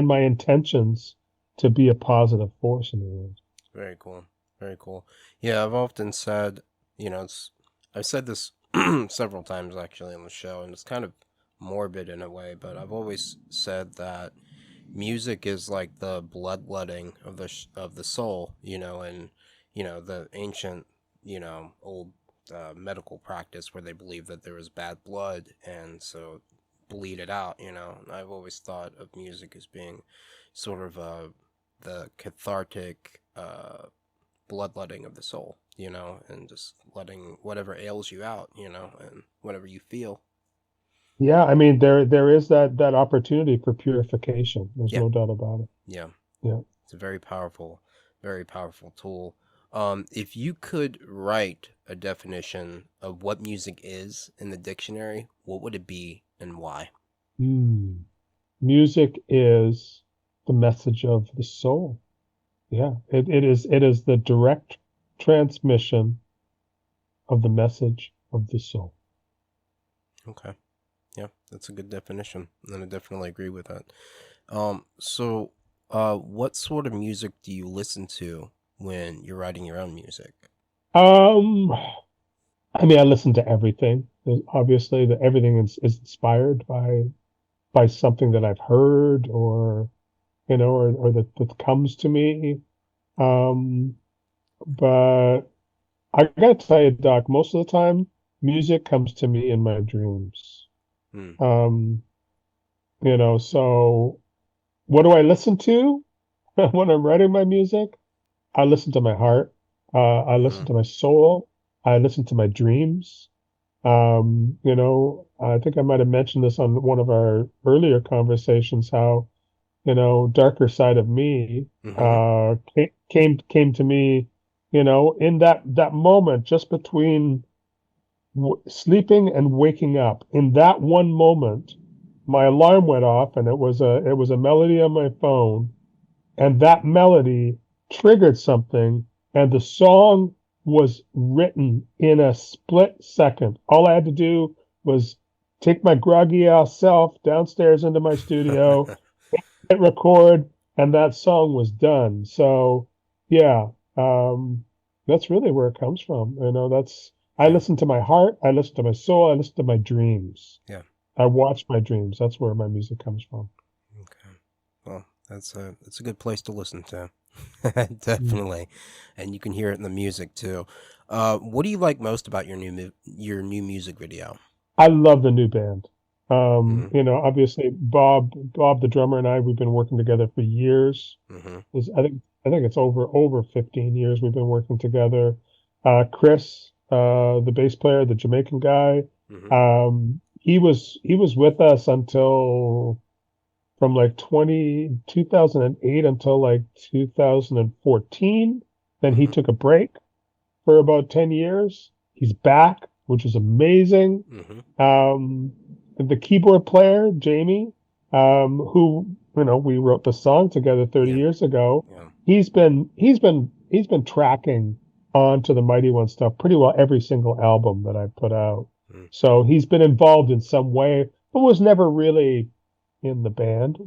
my intentions to be a positive force in the world. Very cool. Very cool. Yeah, I've often said, I've said this several times actually on the show, and it's kind of morbid in a way, but I've always said that music is like the bloodletting of the soul, and the ancient, old medical practice where they believe that there was bad blood and so bleed it out, and I've always thought of music as being sort of the cathartic bloodletting of the soul, and just letting whatever ails you out, and whatever you feel. Yeah, I mean there is that opportunity for purification. There's Yeah. no doubt about it. Yeah. Yeah. It's a very powerful tool. If you could write a definition of what music is in the dictionary, what would it be and why? Music is the message of the soul. Yeah, it is the direct transmission of the message of the soul. Okay. Yeah, that's a good definition, and I definitely agree with that. So, what sort of music do you listen to when you're writing your own music? I mean, I listen to everything. Obviously, everything is inspired by something that I've heard or that comes to me. But I gotta tell you, Doc, most of the time, music comes to me in my dreams. So what do I listen to when I'm writing my music? I listen to my heart. I listen to my soul. I listen to my dreams. I think I might have mentioned this on one of our earlier conversations, how, Darker Side of Me, Mm-hmm. came to me, in that moment just between sleeping and waking up. In that one moment, my alarm went off, and it was a melody on my phone, and that melody triggered something, and the song was written in a split second. All I had to do was take my groggy ass self downstairs into my studio, hit record, and that song was done. So, yeah, um, that's really where it comes from. I Yeah. listen to my heart, I listen to my soul, I listen to my dreams. Yeah. I watch my dreams. That's where my music comes from. Okay. Well, that's a good place to listen to. Mm. Definitely, and you can hear it in the music too. What do you like most about your new music video? I love the new band. Mm-hmm. Obviously Bob, the drummer, and we've been working together for years. Mm-hmm. I think it's over 15 years we've been working together. Chris, the bass player, the Jamaican guy, Mm-hmm. he was with us until from like 2008 until like 2014. Then he Mm-hmm. took a break for about 10 years. He's back, which is amazing. Mm-hmm. Um, the keyboard player, Jamie, who, we wrote the song together 30 Yeah. years ago. Yeah. He's been tracking onto the Mighty One stuff pretty well every single album that I put out. Mm. So he's been involved in some way, but was never really in the band,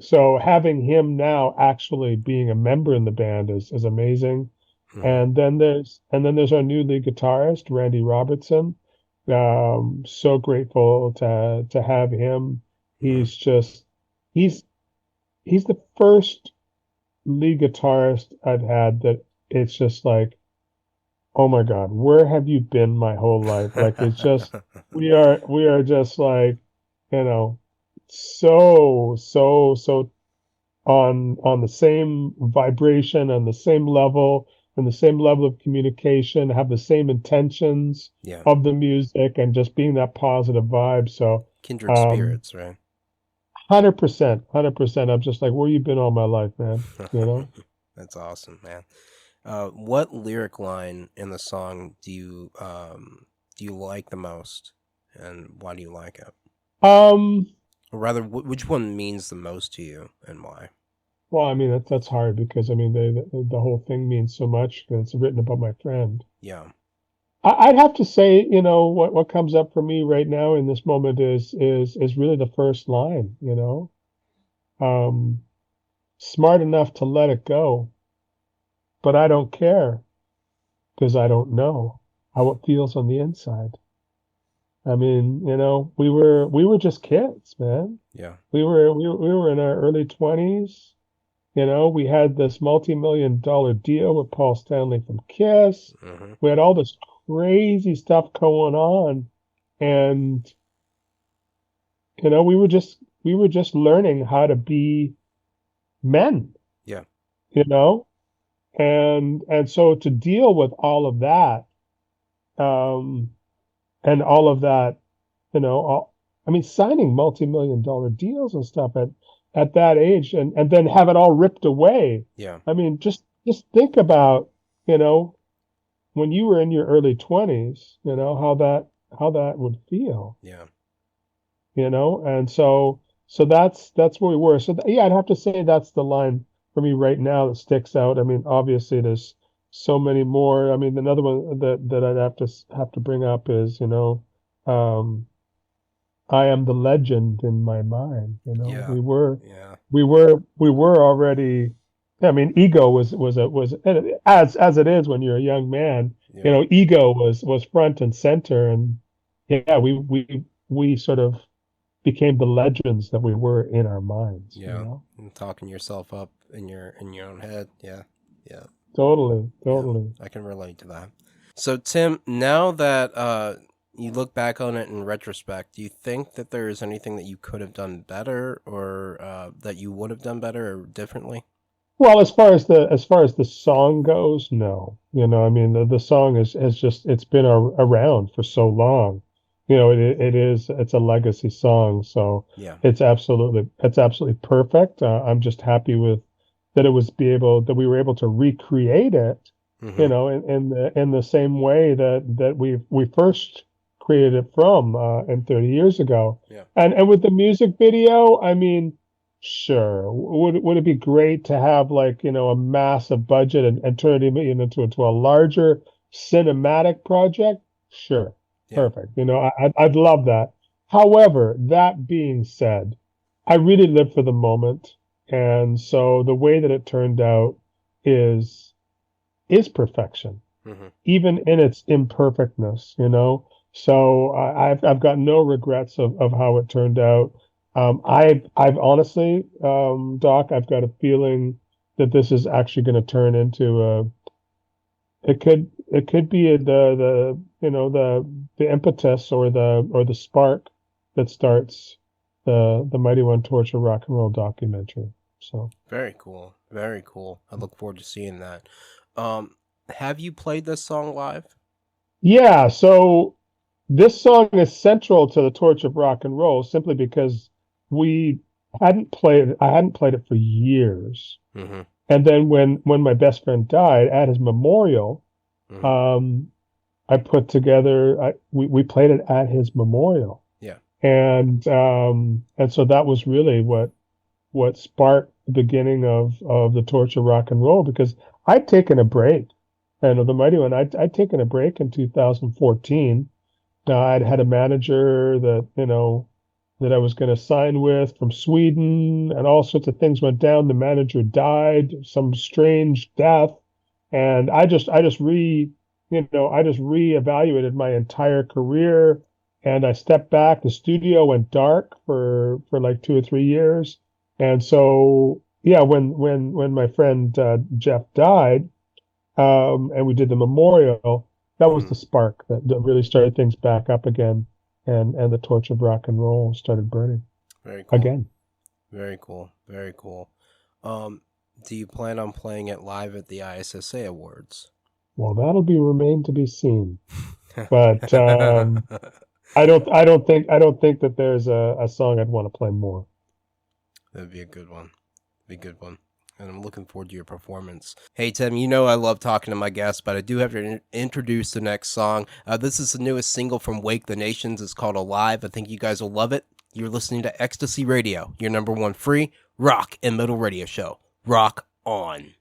so having him now actually being a member in the band is amazing. Mm-hmm. And then there's our new lead guitarist, Randy Robertson. So grateful to have him. Mm-hmm. He's just he's he's the first lead guitarist I've had that it's just like, oh my God, where have you been my whole life? Like it's just we are just like, you know, so on the same vibration, on the same level, and the same level of communication, have the same intentions Yeah. of the music, and just being that positive vibe. So, Kindred um, spirits, right? 100%, 100%. I'm just like, where you been all my life, man? You know? That's awesome, man. What lyric line in the song do you like the most, and why do you like it? Um, Or rather, which one means the most to you, and why? well, I mean, that's hard because I mean, the whole thing means so much that it's written about my friend. Yeah. I'd have to say, what comes up for me right now in this moment is really the first line, um, smart enough to let it go, but I don't care because I don't know how it feels on the inside. I mean, we were just kids, man. Yeah. We were in our early 20s. We had this multi-million dollar deal with Paul Stanley from Kiss. Mm-hmm. We had all this crazy stuff going on, and we were just learning how to be men, Yeah. you know, and so to deal with all of that, um, and all of that, I mean, signing multi-million dollar deals and stuff at that age, and then have it all ripped away. Yeah. I mean, just think about, you know, when you were in your early 20s, how that would feel, Yeah. and so that's where we were. So yeah, I'd have to say that's the line for me right now that sticks out. I mean, obviously there's so many more. I mean, another one that I'd have to bring up is, um, I am the legend in my mind. Yeah. We were Yeah. we were we were already. I mean, ego was and as it is when you're a young man. Yeah. Ego was front and center, and yeah, we sort of became the legends that we were in our minds. Yeah. And talking yourself up in your own head. Yeah. Yeah. Totally, Yeah. totally. I can relate to that. So Tim, now that you look back on it in retrospect, do you think that there is anything that you could have done better, or that you would have done better or differently? Well, as far as the song goes, no. You know, I mean, the song has just it's been around for so long. You know, it's a legacy song, so Yeah. it's absolutely perfect. I'm just happy with that we were able to recreate it, you Mm-hmm. know, in the same way that we first created it from and 30 years ago. Yeah. And with the music video, I mean. Sure. Would it be great to have like, you know, a massive budget and turn it into a larger cinematic project? Sure. Yeah. Perfect. You know, I'd love that. However, that being said, I really live for the moment. And so the way that it turned out is is perfection, Mm-hmm. even in its imperfectness, you know. So I've got no regrets of how it turned out. I've honestly, Doc, I've got a feeling that this is actually going to turn into it could be the you know the impetus or the spark that starts the Mighty One Torture Rock and Roll documentary. So. Very cool. Very cool. I look forward to seeing that. Um, have you played this song live? Yeah, so this song is central to the Torch of Rock and Roll simply because we I hadn't played it for years. Mm-hmm. And then when my best friend died at his memorial, Mm-hmm. um, I put together we played it at his memorial. Yeah. And so that was really what sparked the beginning of the Torch of Rock and Roll because I'd taken a break. And the Mighty One, I'd taken a break in 2014. I'd had a manager that, you know, that I was going to sign with from Sweden, and all sorts of things went down. The manager died, some strange death, and I just reevaluated my entire career, and I stepped back. The studio went dark for like 2 or 3 years, and so yeah, when my friend Jeff died, and we did the memorial. That was Mm-hmm. the spark that really started things back up again, and the torch of rock and roll started burning Very cool. again. Very cool. Very cool. Um, do you plan on playing it live at the ISSA Awards? Well, that'll be remain to be seen. But I don't think that there's a song I'd want to play more. That'd be a good one. Be a good one. And I'm looking forward to your performance. Hey, Tim, you know I love talking to my guests, but I do have to introduce the next song. This is the newest single from Wake the Nations. It's called Alive. I think you guys will love it. You're listening to Ecstasy Radio, your number one free rock and metal radio show. Rock on.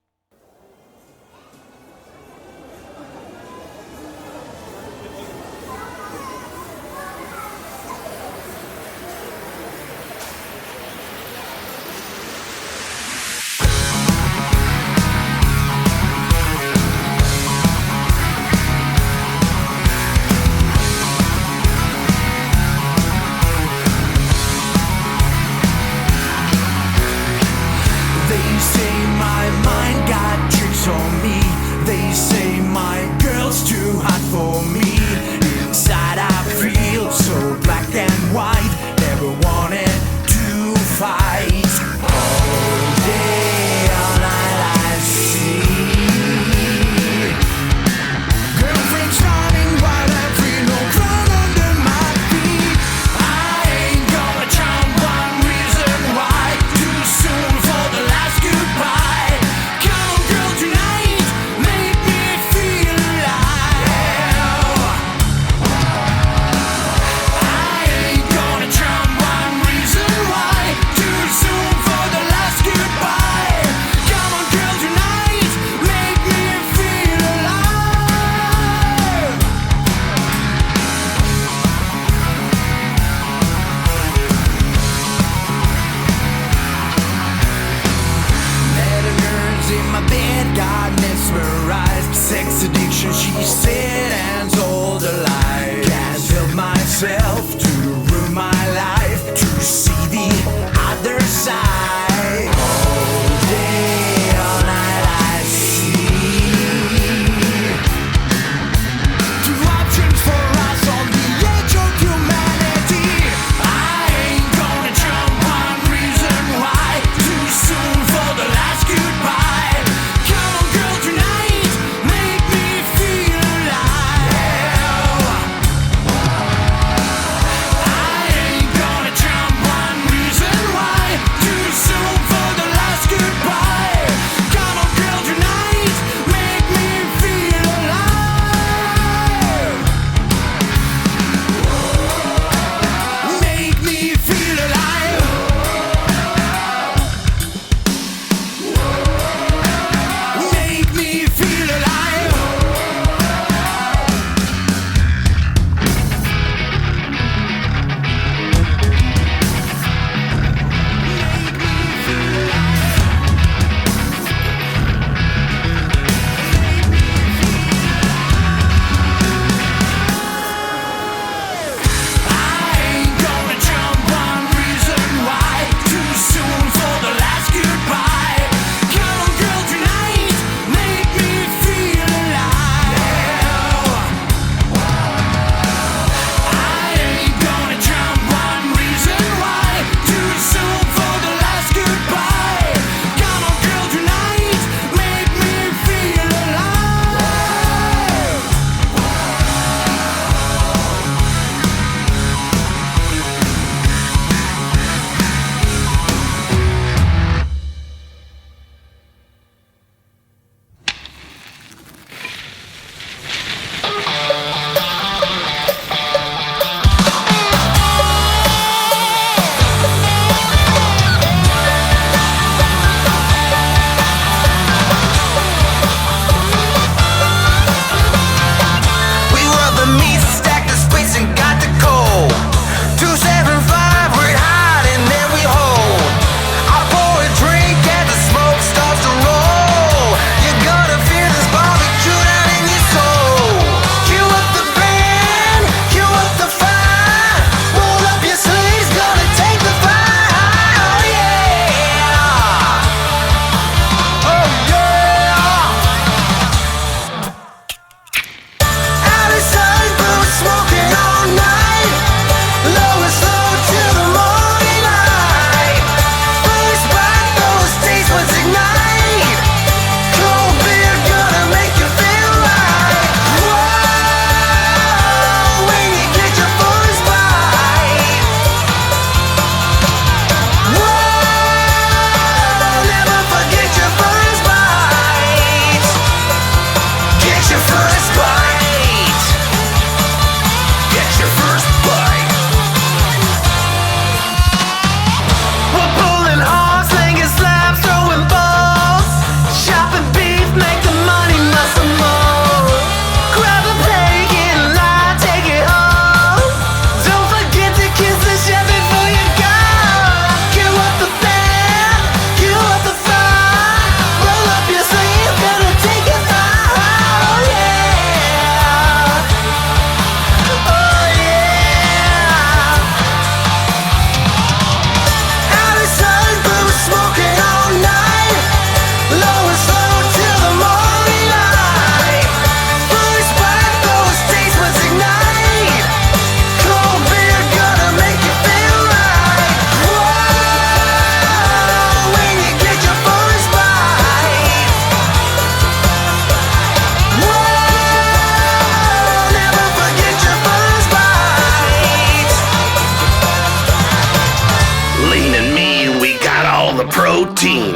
They say my mind the protein.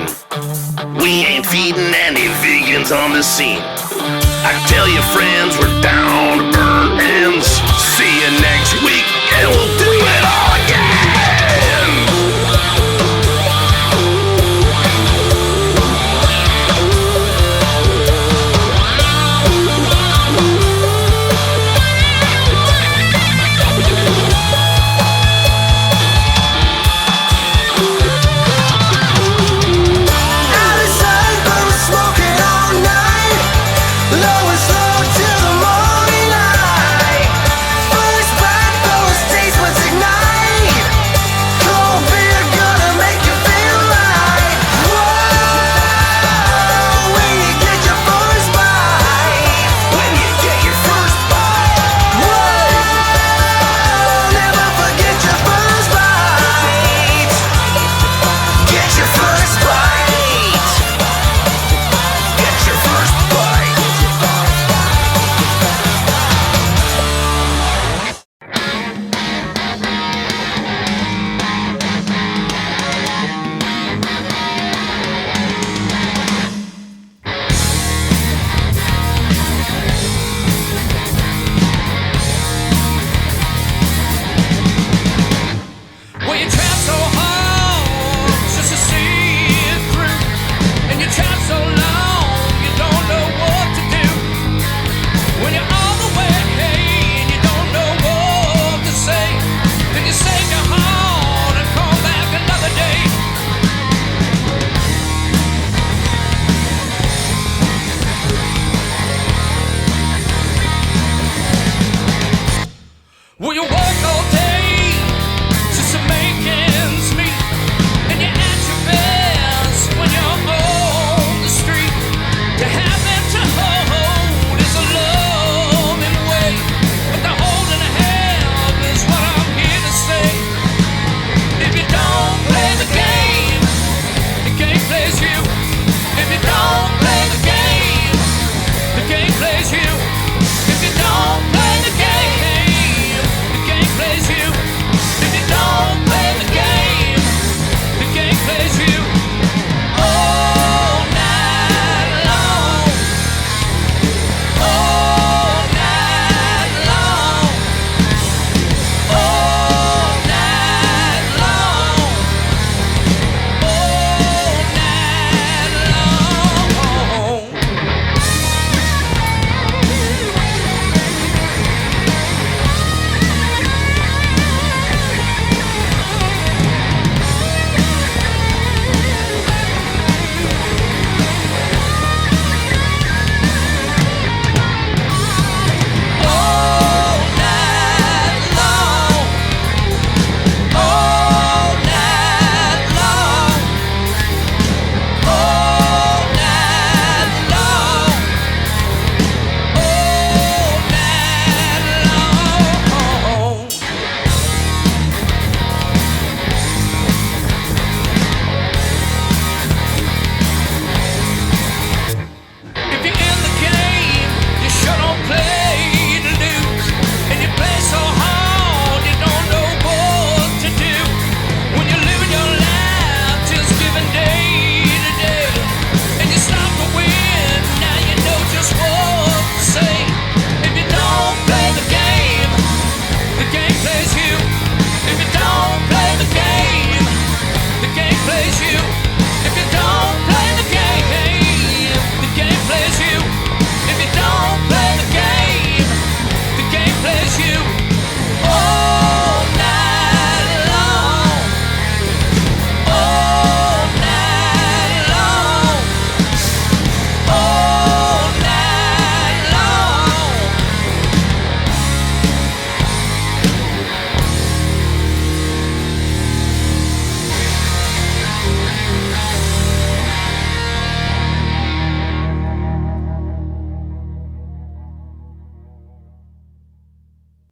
We ain't feeding any vegans on the scene. I tell you friends, we're down to burn ends. See you next week and we'll do it all again. Will you work all day just to make ends meet? And you're at your best when you're on the street. To have them to hold is a loving way, but the holding a hand is what I'm here to say. If you don't play the game plays you. If you don't play the game plays you. If you don't play the game plays you. If you don't play the game plays you. All night long. All night long. All night long. All night long. All night long. All night long. All night long. All night long. If you're in the game, you sure don't play to lose. And you play so hard, you don't know what to do. When you're living your life, just giving day to day. And you stop to win, now you know just what to say. If you don't play the game plays you. If you don't play the game plays you. If you don't play the game plays you. If you don't play the game plays you. All night long. All night long. All night long.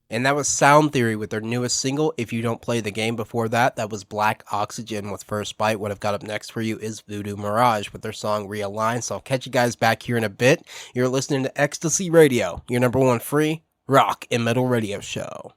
And that was Sound Theory with their newest single, If You Don't Play the Game. Before that, that was Black Oxygen with First Bite. What I've got up next for you is Voodoo Mirage with their song Realign. So I'll catch you guys back here in a bit. You're listening to Ecstasy Radio, your number one free rock and metal radio show.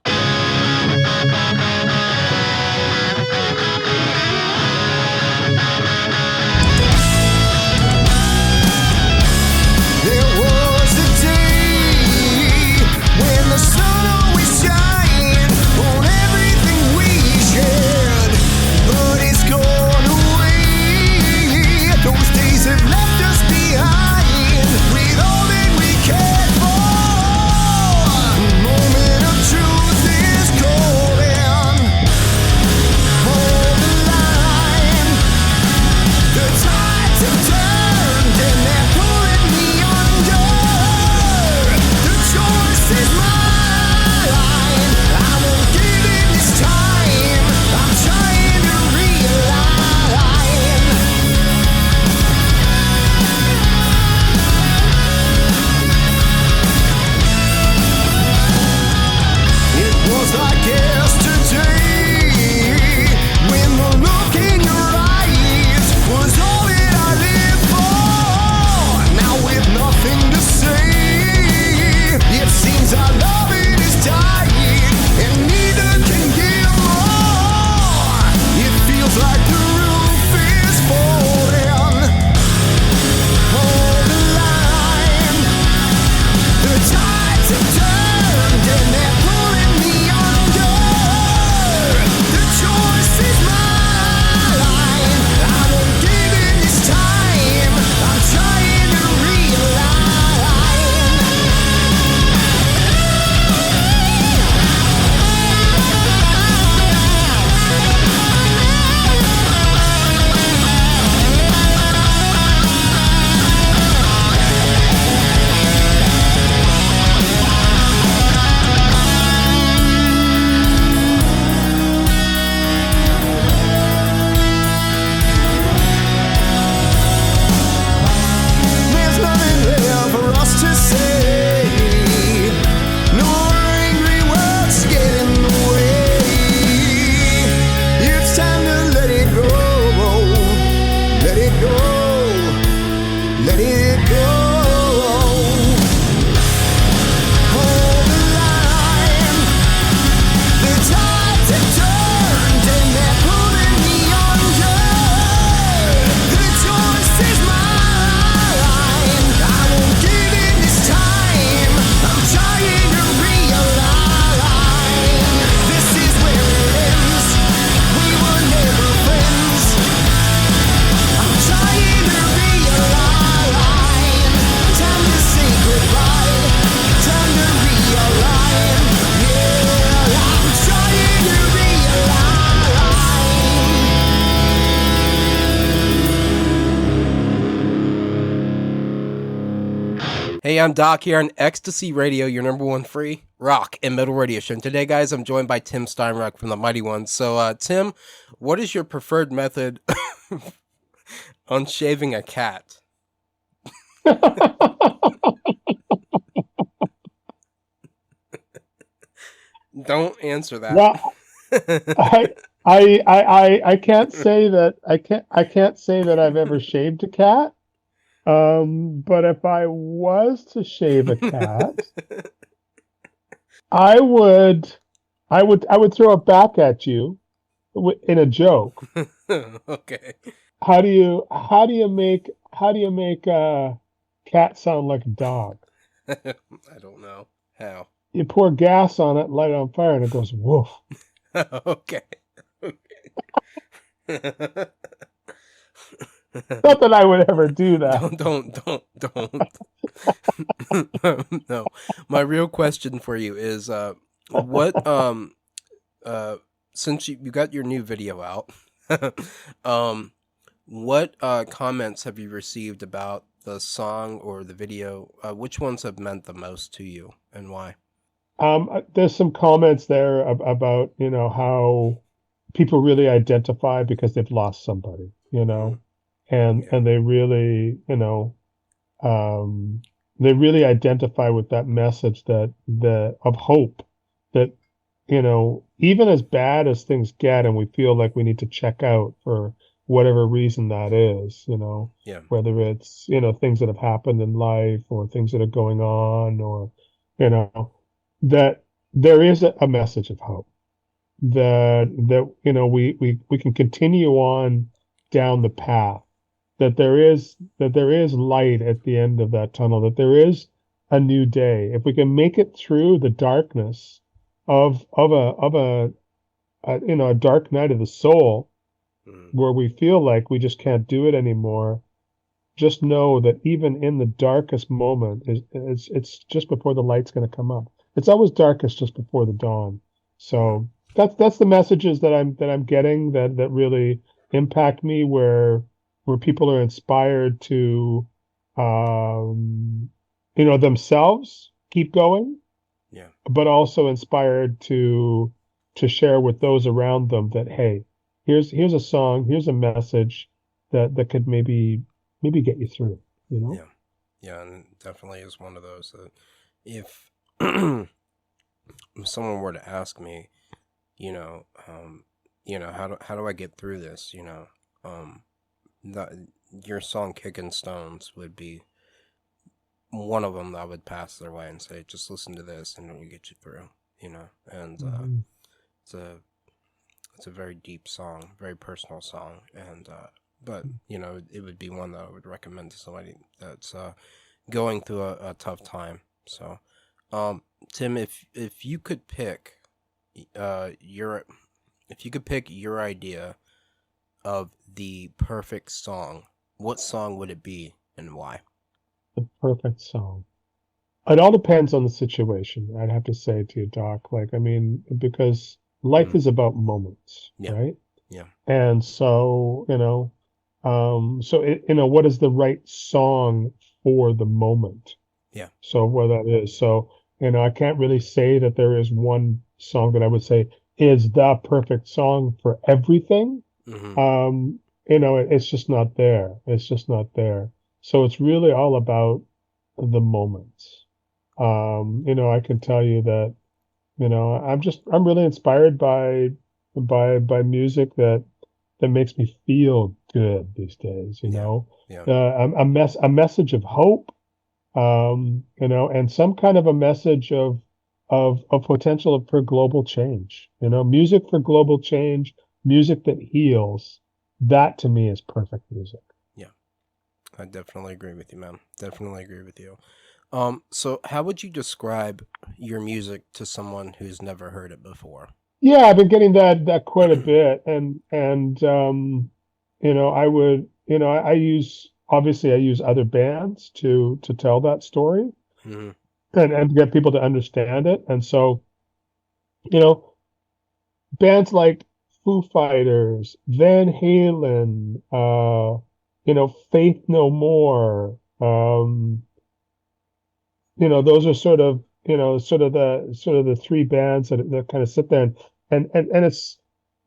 I'm Doc here on Ecstasy Radio, your number one free rock and metal radio show. And today, guys, I'm joined by Tim Steinruck from the Mighty Ones. So, Tim, what is your preferred method on shaving a cat? Don't answer that. Well, I can't say that I can't say that I've ever shaved a cat. But if I was to shave a cat, I would throw it back at you in a joke. Okay. How do you make a cat sound like a dog? I don't know how. You pour gas on it, light it on fire, and it goes woof. Okay. Not that I would ever do that. Don't. No. My real question for you is, what since you got your new video out, what comments have you received about the song or the video? Which ones have meant the most to you and why? There's some comments there about, how people really identify because they've lost somebody, and they really, they really identify with that message that of hope that, even as bad as things get and we feel like we need to check out for whatever reason that is, whether it's, things that have happened in life or things that are going on or, that there is a message of hope that we can continue on down the path, that there is light at the end of that tunnel, that there is a new day. If we can make it through the darkness of a dark night of the soul, where we feel like we just can't do it anymore, just know that even in the darkest moment, it's just before the light's going to come up. It's always darkest just before the dawn. So that's the messages that I'm getting that really impact me, where people are inspired to themselves keep going, but also inspired to share with those around them that, hey, here's a song, here's a message that could maybe get you through, Yeah, and it definitely is one of those that if if someone were to ask me, how do I get through this, your song "Kickin Stones" would be one of them that I would pass their way and say, just listen to this and it'll get you through, and it's a very deep song, very personal song, and but it would be one that I would recommend to somebody that's going through a tough time. So Tim, if you could pick your idea of the perfect song, what song would it be and why? The perfect song. It all depends on the situation, I'd have to say to you, Doc. Because life is about moments, right? Yeah. And so, what is the right song for the moment? Yeah. So what that is. So, I can't really say that there is one song that I would say is the perfect song for everything. Mm-hmm. It's just not there. It's just not there. So it's really all about the moments. I can tell you that, I'm really inspired by music that makes me feel good these days, Yeah. a message of hope, and some kind of a message of potential for global change, music for global change, music that heals. That to me is perfect music. Yeah. I definitely agree with you, man. Definitely agree with you. So how would you describe your music to someone who's never heard it before? Yeah, I've been getting that quite a bit, and I use other bands to tell that story, Mm-hmm. and get people to understand it. And so, bands like Foo Fighters, Van Halen, Faith No More, those are sort of the three bands that kind of sit there, and it's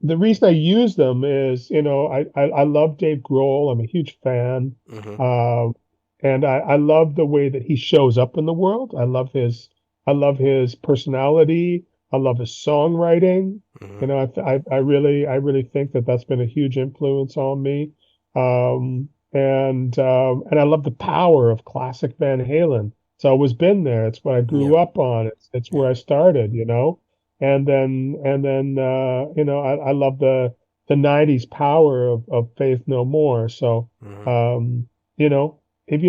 the reason I use them is, I love Dave Grohl. I'm a huge fan. Hmm. Um, and I love the way that he shows up in the world. I love his personality. I love his songwriting. Hmm. I really think that that's been a huge influence on me. And I love the power of classic Van Halen. It's always been there. It's what I Yeah. grew up on. It's Yeah. where I started. And then I love the '90s power of Faith No More. So, Hmm. um, you know, if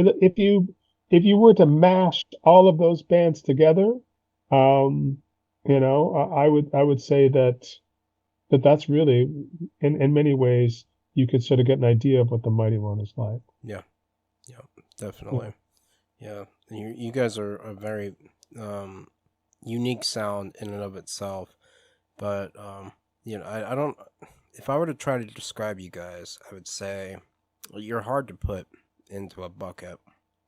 you were to mash all of those bands together, um, I would say that's really, in many ways, you could sort of get an idea of what the Mighty One is like. Yeah. Yeah. Yeah. Definitely. Yeah. You guys are a very unique sound in and of itself. But I don't. If I were to try to describe you guys, I would say you're hard to put into a bucket.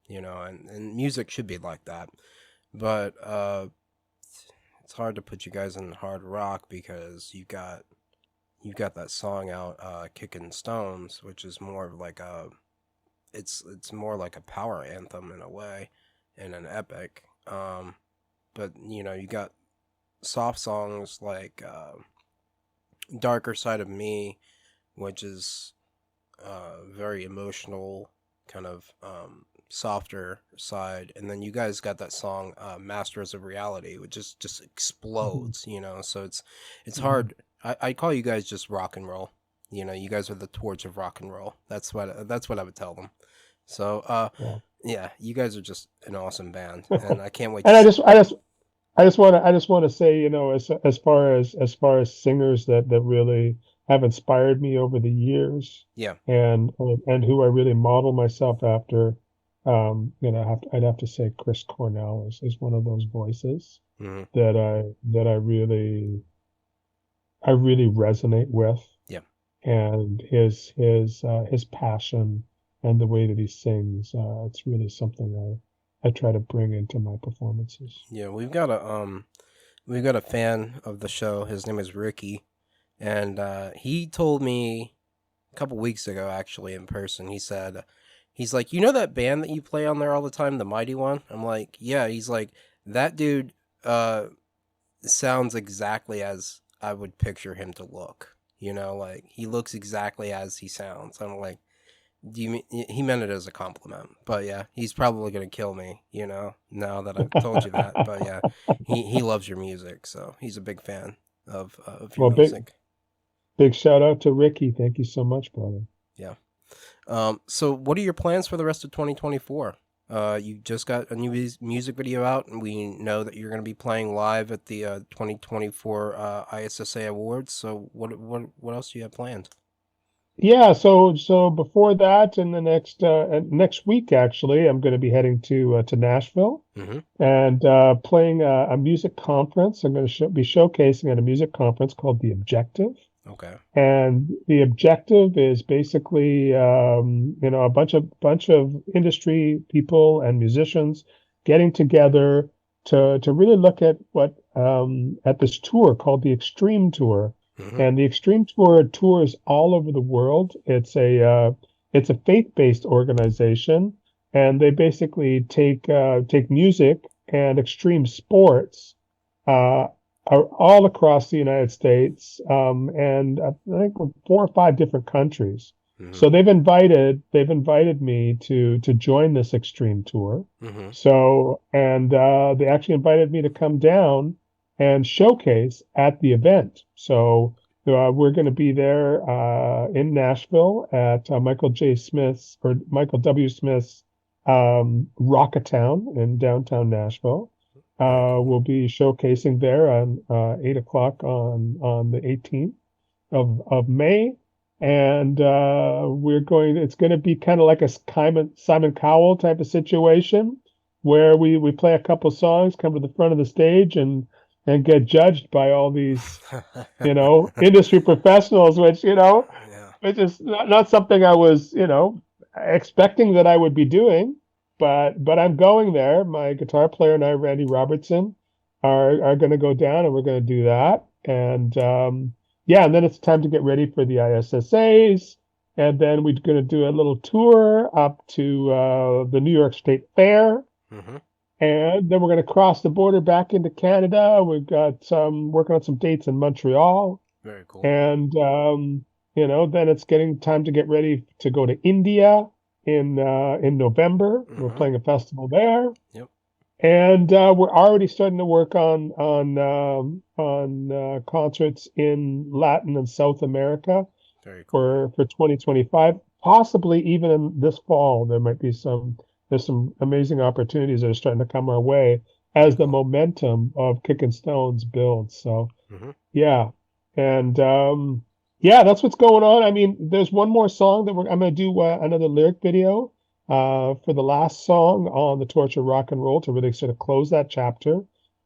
And music should be like that. But it's hard to put you guys in hard rock because you've got that song out, "Kickin' Stones," which is more of like it's more like a power anthem in a way, and an epic. But you got soft songs like "Darker Side of Me," which is very emotional, kind of softer side, and then you guys got that song "Masters of Reality," which just Mhm. explodes. So it's Mhm. hard. I call you guys just rock and roll. You guys are the torch of rock and roll. That's what I would tell them. So Yeah. yeah, you guys are just an awesome band, and I can't wait to And see. I just want to say, as far as singers that really have inspired me over the years, Yeah. and who I really model myself after, I'd have to say Chris Cornell is one of those voices Hmm. that I really resonate with, Yeah. and his passion and the way that he sings, it's really something I try to bring into my performances. Yeah, we've got a fan of the show. His name is Ricky, and he told me a couple weeks ago, actually, in person. He's like, that band that you play on there all the time, the Mighty One. I'm like, yeah. He's like, that dude sounds exactly as I would picture him to look. Like he looks exactly as he sounds. I'm like, do you mean he meant it as a compliment? But yeah, he's probably gonna kill me. Now that I've told you that. But yeah, he loves your music, so he's a big fan of your Well, big music. big shout out to Ricky. Thank you so much, brother. Yeah. So what are your plans for the rest of 2024? You just got a new music video out, and we know that you're going to be playing live at the 2024 ISSA Awards. So what else do you have planned? Yeah, so before that, in the next week, actually, I'm going to be heading to Nashville Mm-hmm. and playing a music conference. I'm going to be showcasing at a music conference called The Objective. Okay. And the objective is basically, a bunch of industry people and musicians getting together to really look at this tour called the Extreme Tour. Mm-hmm. And the Extreme Tour tours all over the world. It's a faith-based organization, and they basically take music and extreme sports, uh, are all across the United States, and I think 4 or 5 different countries. Mm-hmm. So they've invited me to join this extreme tour. Mm-hmm. So, and they actually invited me to come down and showcase at the event. So we're going to be there in Nashville at Michael W. Smith's Rockatown in downtown Nashville. Very cool. We'll be showcasing there on 8 o'clock on the 18th of May, and it's going to be kind of like a Simon Cowell type of situation, where we play a couple songs, come to the front of the stage, and get judged by all these industry professionals, Yeah. which is not something I was expecting that I would be doing. but I'm going there. My guitar player and I, Randy Robertson, are going to go down, and we're going to do that. And yeah, and then it's time to get ready for the ISSAs, and then we're going to do a little tour up to the New York State Fair, Mm-hmm. and then we're going to cross the border back into Canada. We've got some working on some dates in Montreal, Very cool. and then it's getting time to get ready to go to India in November. We're Mm-hmm. playing a festival there. Yep. And we're already starting to work on concerts in Latin and South America Very cool. for 2025. Possibly even in this fall, there's some amazing opportunities that are starting to come our way as the Cool. momentum of Kickin Stones builds. So Mm-hmm. yeah, and yeah, that's what's going on. I mean, there's one more song that I'm going to do another lyric video for the last song on the Torch of Rock and Roll to really sort of close that chapter,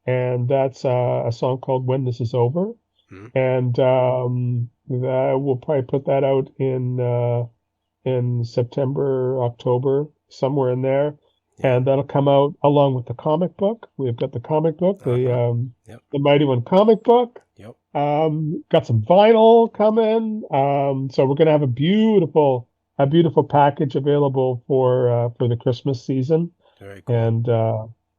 and that's a song called "When This Is Over," Mm-hmm. and we'll probably put that out in September, October, somewhere in there. Yeah. And that'll come out along with the comic book. We've got the comic book, Uh-huh. Yep. the Mighty One comic book. Yep. Got some vinyl coming. So we're gonna have a beautiful package available for the Christmas season. Very cool. And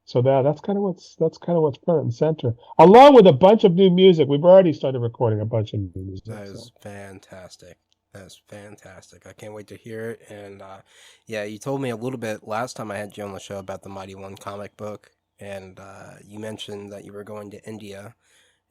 so that's kind of what's front and center, along with a bunch of new music. We've already started recording a bunch of new music. That So. is fantastic. That's fantastic. I can't wait to hear it. And yeah, you told me a little bit last time I had you on the show about the Mighty One comic book, and you mentioned that you were going to India,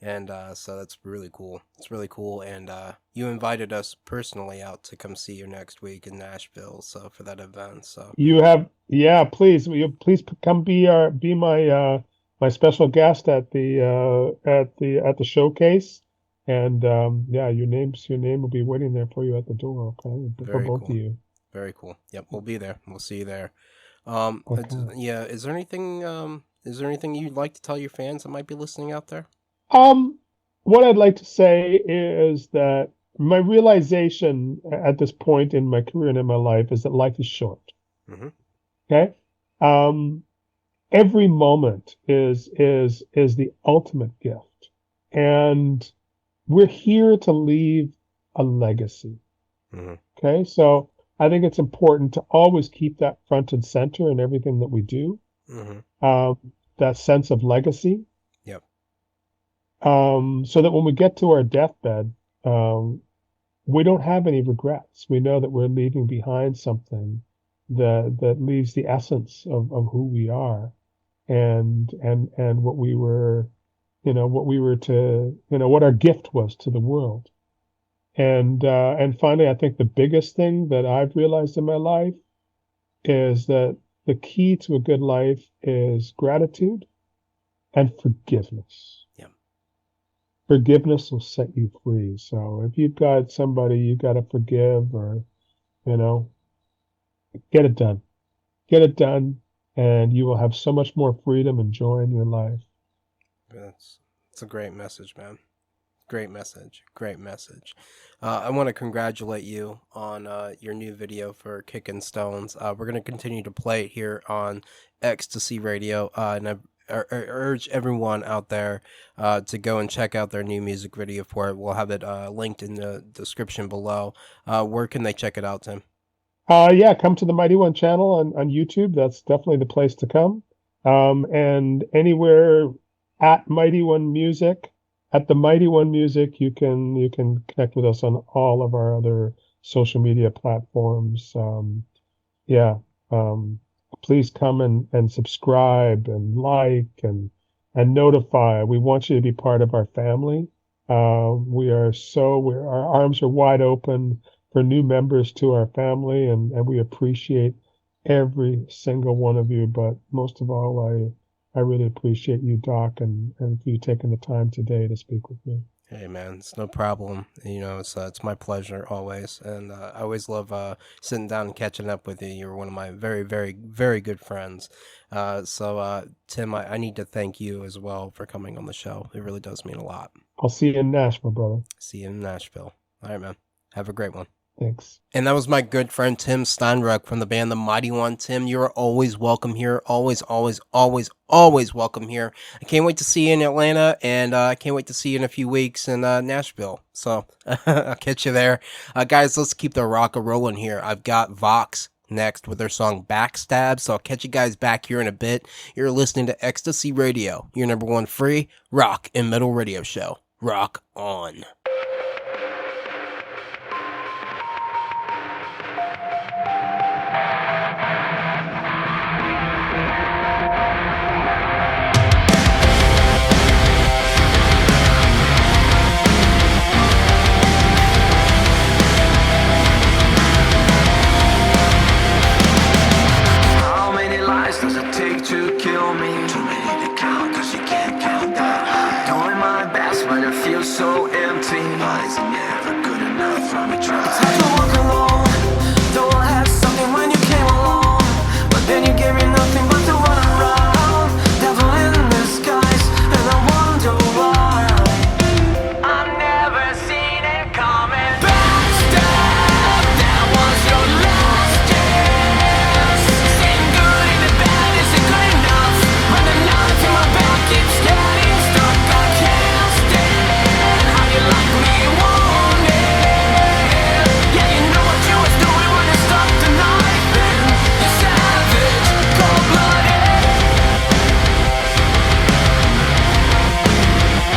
and so that's really cool. It's really cool, and you invited us personally out to come see you next week in Nashville. So for that event, so Yeah, please, will you please come be my special guest at the showcase, and yeah, your name will be waiting there for you at the door. Okay, for very both of cool. you. Very cool. Yep, we'll be there. We'll see you there. Okay. Yeah. Is there anything you'd like to tell your fans that might be listening out there? What I'd like to say is that my realization at this point in my career and in my life is that life is short. Mm-hmm. Okay. Every moment is the ultimate gift, and we're here to leave a legacy. Mm-hmm. Okay, so I think it's important to always keep that front and center in everything that we do. Mm-hmm. That sense of legacy. Yep. So that when we get to our deathbed, we don't have any regrets. We know that we're leaving behind something that leaves the essence of who we are, and what we were, what our gift was to the world. And finally, I think the biggest thing that I've realized in my life is that the key to a good life is gratitude and forgiveness. Yeah. Forgiveness will set you free. So if you've got somebody you got to forgive, or, get it done. Get it done, and you will have so much more freedom and joy in your life. It's a great message, man. Great message. Great message. I want to congratulate you on your new video for Kickin Stones. We're going to continue to play it here on Ecstasy Radio, and I urge everyone out there to go and check out their new music video for it. We'll have it linked in the description below. Where can they check it out, Tim? Yeah, come to the Mighty One channel on YouTube. That's definitely the place to come. And anywhere at Mighty One Music, at the Mighty One Music, you can connect with us on all of our other social media platforms. Yeah, please come and subscribe and like and notify. We want you to be part of our family. Our arms are wide open for new members to our family, and we appreciate every single one of you. But most of all, I really appreciate you, Doc, and you taking the time today to speak with me. Hey, man, it's no problem. It's my pleasure always, and I always love sitting down and catching up with you. You're one of my very, very, very good friends. So Tim, I need to thank you as well for coming on the show. It really does mean a lot. I'll see you in Nashville, brother. See you in Nashville. All right, man. Have a great one. Thanks. And that was my good friend Tim Steinruck from the band The Mighty One. Tim, you are always welcome here. Always, always, always, always welcome here. I can't wait to see you in Atlanta, and I can't wait to see you in a few weeks in Nashville. So I'll catch you there. Guys, let's keep the rock a rolling here. I've got Vox next with their song Backstab. So I'll catch you guys back here in a bit. You're listening to Ecstasy Radio, your number one free rock and metal radio show. Rock on. Does it take to kill me? Too many to count, cause you can't count that high. Doing my best, but it feels so empty. Why is it never good enough for me? Try. It's hard to walk alone. Though I had something when you came along, but then you gave me nothing but to run around. Devil in disguise, and I wonder why. I've never seen it coming. Backstab, that was your last chance. Saying good in the bad isn't good enough. When the knife in my back keeps getting stuck, I can't stand how you like me wanted. Yeah, you know what you was doing when you stuck the knife in. You're savage, cold-blooded.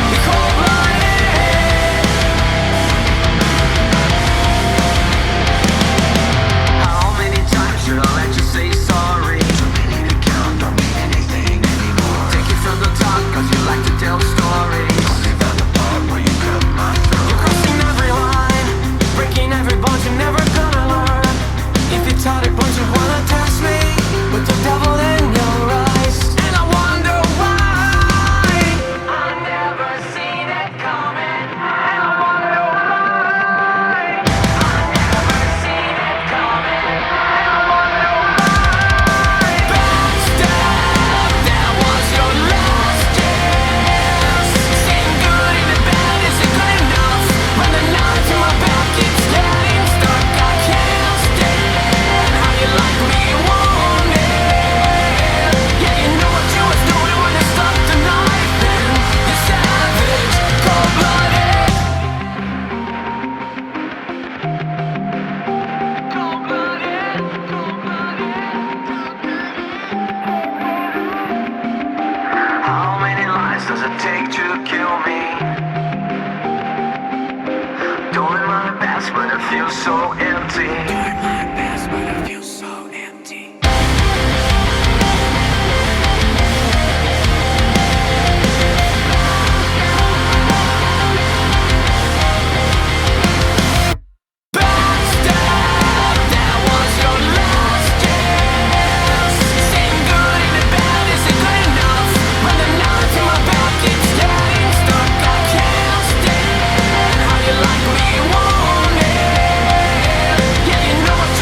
You're cold-blooded. How many times should I let you say sorry? Too many to count, don't mean anything anymore. Take it from the top, cause you like to tell stories. Only found the part where you cut my throat. You're crossing every line, breaking every bond, you're never gonna learn. If you taught a bunch, you wanna test me with the devil in your eyes. And I wonder why I've never seen it coming. And I wonder why I've never seen it coming. And I wonder why. Backstab, that was your last chance. Saying good in the bad isn't good enough. When the knife in my back keeps getting stuck, I can't stand how you like me wanted. Yeah, you know what you was doing when you stuck the knife in. You're savage, cold-blooded. Cold-blooded, How many lives does it take to kill me? Doing my best, but it feels so empty. Doing my best, but it feels so empty. Backstab, that was your last chance. Saying good in the bad isn't good enough. When the knife in my back keeps getting stuck, I can't stand how you like me wanted. Yeah, you know what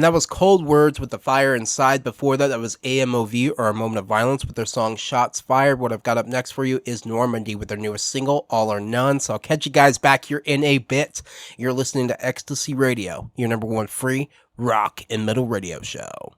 And that was Cold Words with The Fire Inside. Before that, that was AMOV, or A Moment of Violence, with their song Shots Fired. What I've got up next for you is Normandy with their newest single, All or None. So I'll catch you guys back here in a bit. You're listening to Ecstasy Radio, your number one free rock and metal radio show.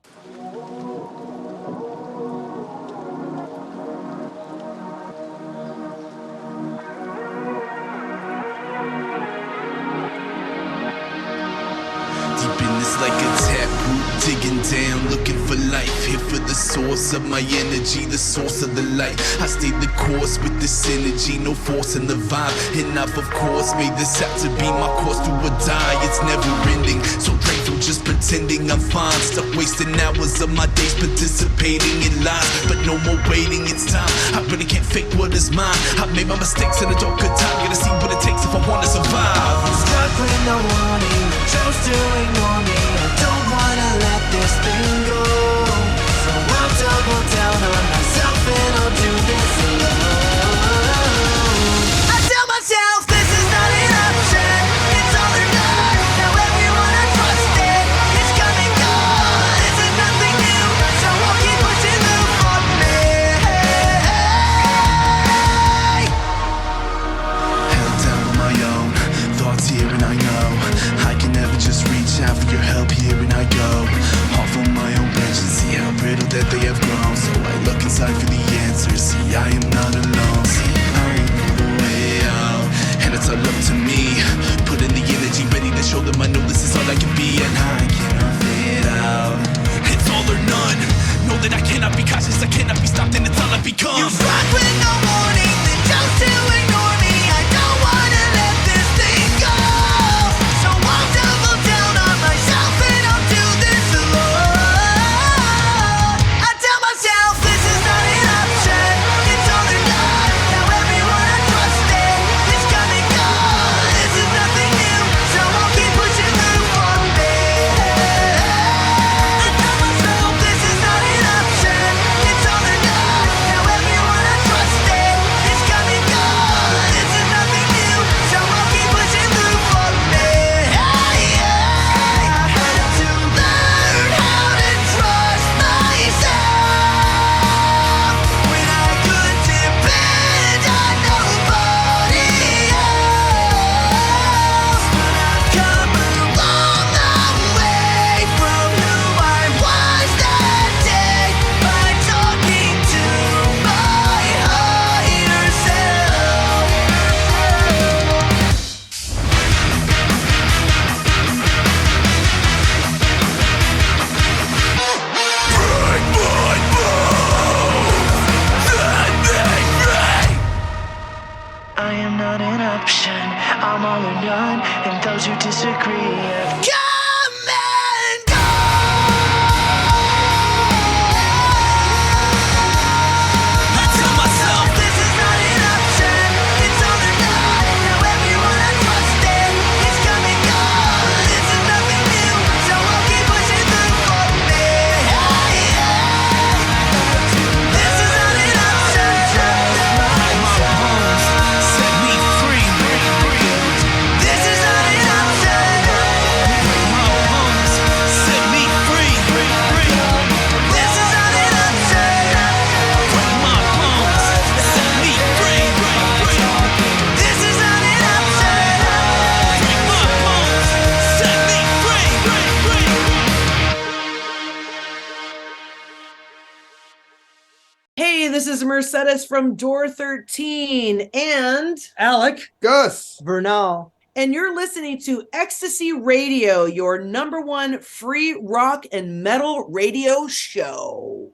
Like a taproot, digging down, looking for life. Here for the source of my energy, the source of the light. I stayed the course with this energy, no force in the vibe. And I've of course made this have to be my course to or die. It's never ending, so grateful just pretending I'm fine. Stuck wasting hours of my days participating in lies. But no more waiting, it's time. I really can't fake what is mine. I've made my mistakes in a dark good time. Gotta see what it takes if I wanna survive. I'm stuck with no warning, chose to ignore me. I don't wanna let this thing go, so I'll double down on myself and I'll do this alone. I tell myself this is not an option, it's all or none. Now everyone I trusted is coming gone. This is nothing new, so I'll keep pushing through for me. Held down on my own, thoughts here and I know I can never just reach out for your help here and I go off on my own branches, see how brittle that they have grown. So I look inside for the answers, see I am not alone. See I know the way out, and it's all up to me. Put in the energy, ready to show them I know this is all I can be. And I cannot fit out, it's all or none. Know that I cannot be cautious, I cannot be stopped, and it's all I become. You struck with no warning, then chose to ignore me. I don't wanna let this thing go, so I'll double down on myself and I'll do this alone. I tell myself this is not an option, it's all or none. Now everyone I trusted is coming gone. This is nothing new, so I'll keep pushing through for me. I tell myself this is not an option, it's all or none. Now everyone I trusted is coming gone. This is nothing new, so I'll keep pushing through for me. I had to learn how to trust myself when I could depend on nobody else. But I've come a long, long way from who I was that day by talking to my higher self. I am not an option, I'm all or none, and those who disagree have come and gone. I tell myself this is not an option, it's all or none. Now everyone I trusted is coming gone. This is nothing new, so I'll keep pushing through for me. This is not an option. Set me free. This is not an option. Set me free. This is not an option. Break my bones. Set me free. This is not an option. Break my bones. Set me free. Hey, this is Mercedes from Door 13 and Alec. Gus. Bernal. And you're listening to Ecstasy Radio, your number one free rock and metal radio show.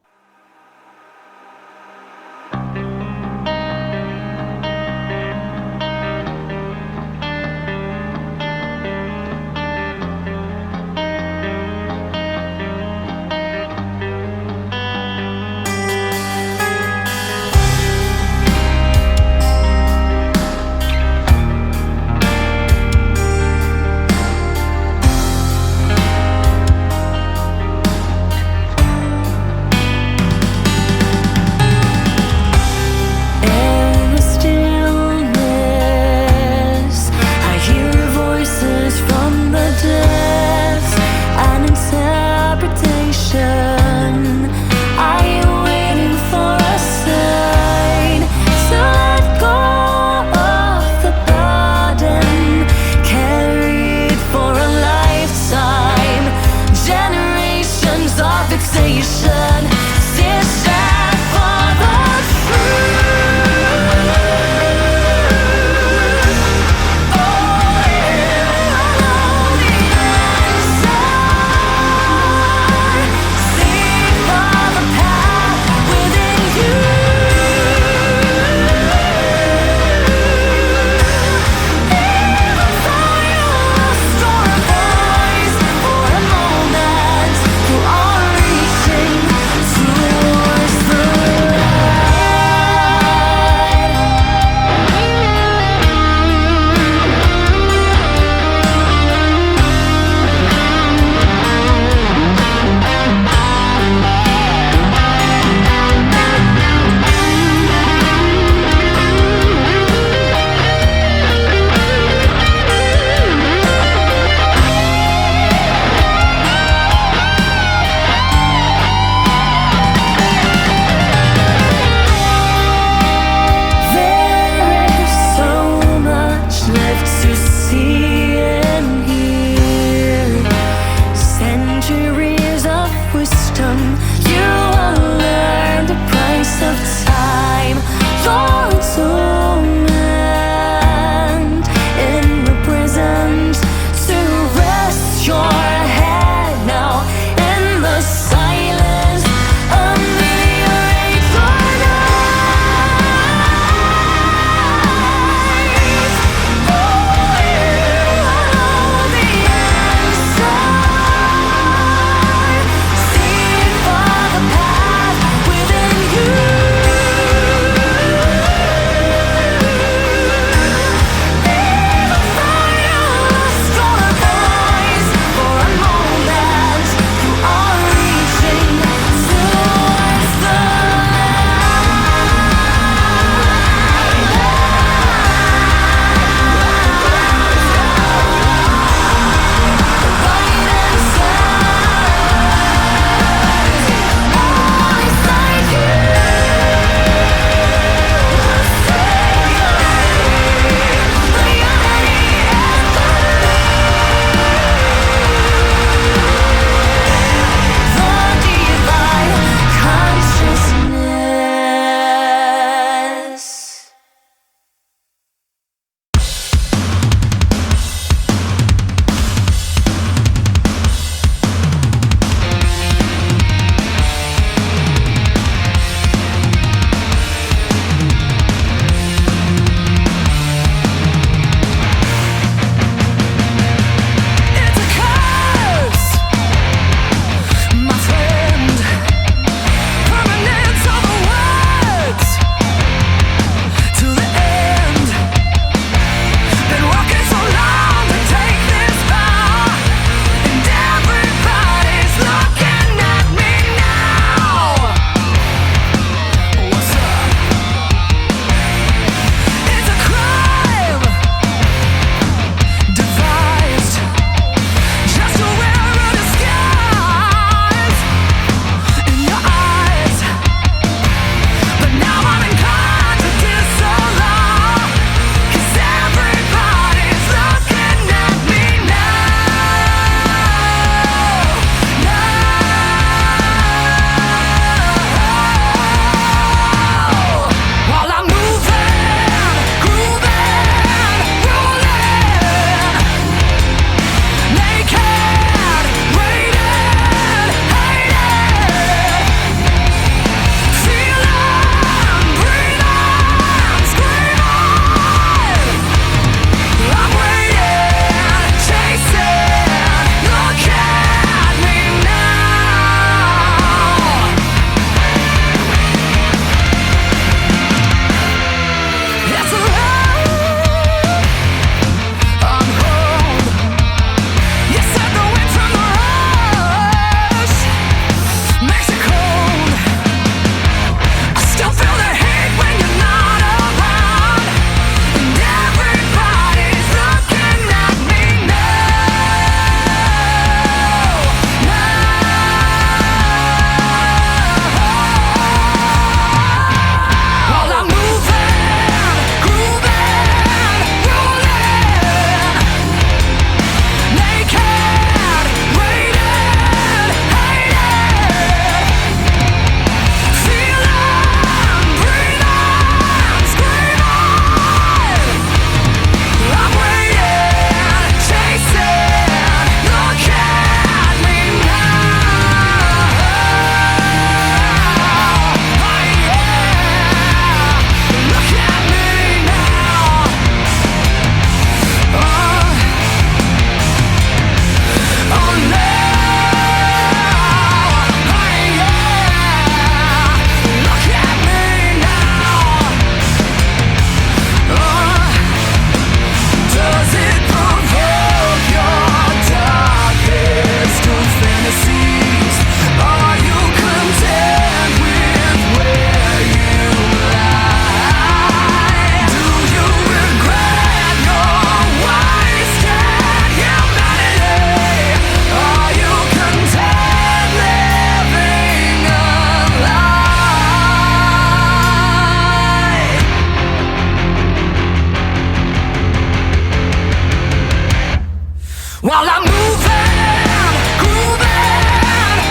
while I'm moving, grooving,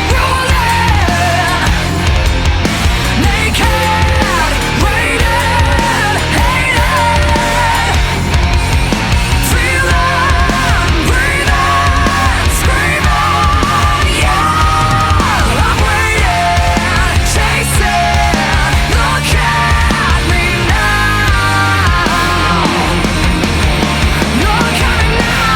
rolling, naked, waiting, hating, feeling, breathing, screaming, yeah, I'm waiting, chasing, look at me now, look at me now.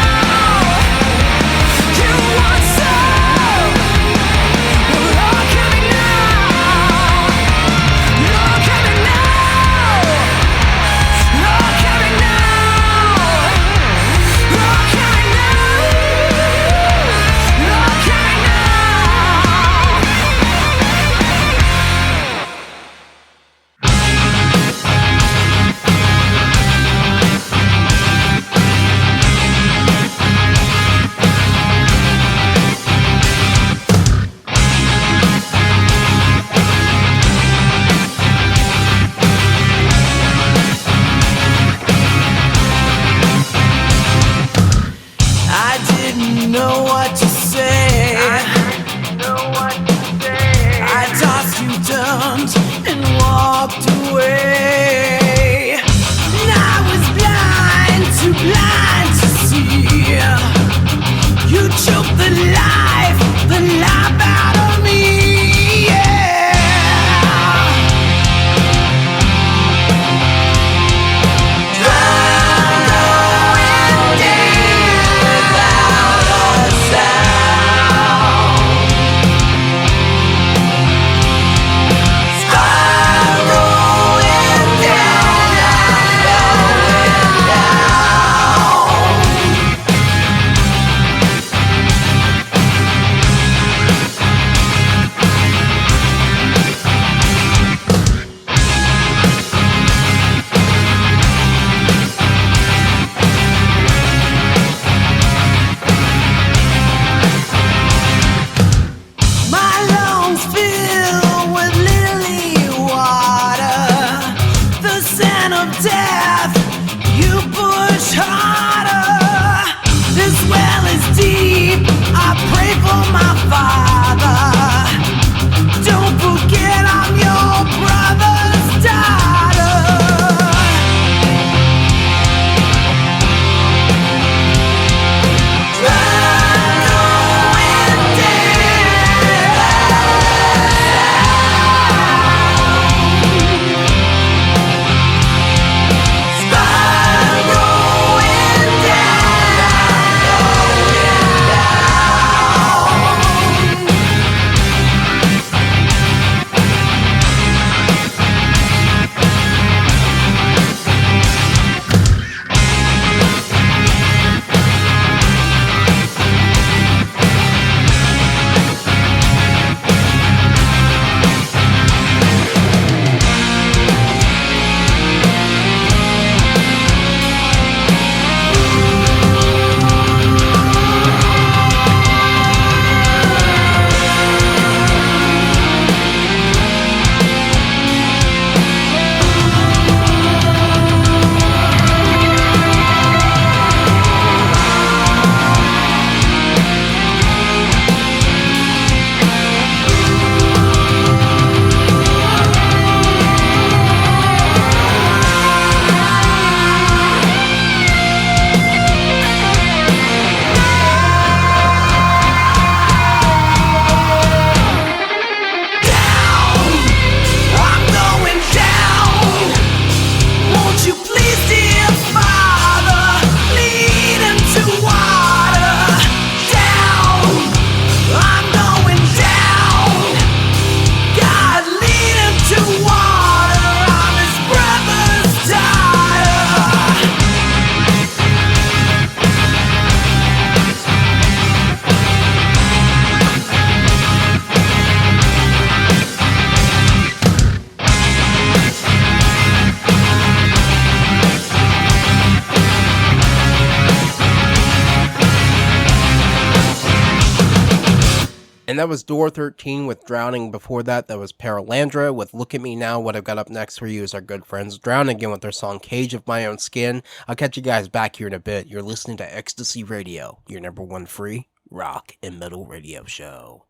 And that was Door 13 with Drowning. Before that, that was Paralandra with Look at Me Now. What I've got up next for you is our good friends Drowning again with their song Cage of My Own Skin. I'll catch you guys back here in a bit. You're listening to Ecstasy Radio, your number one free rock and metal radio show.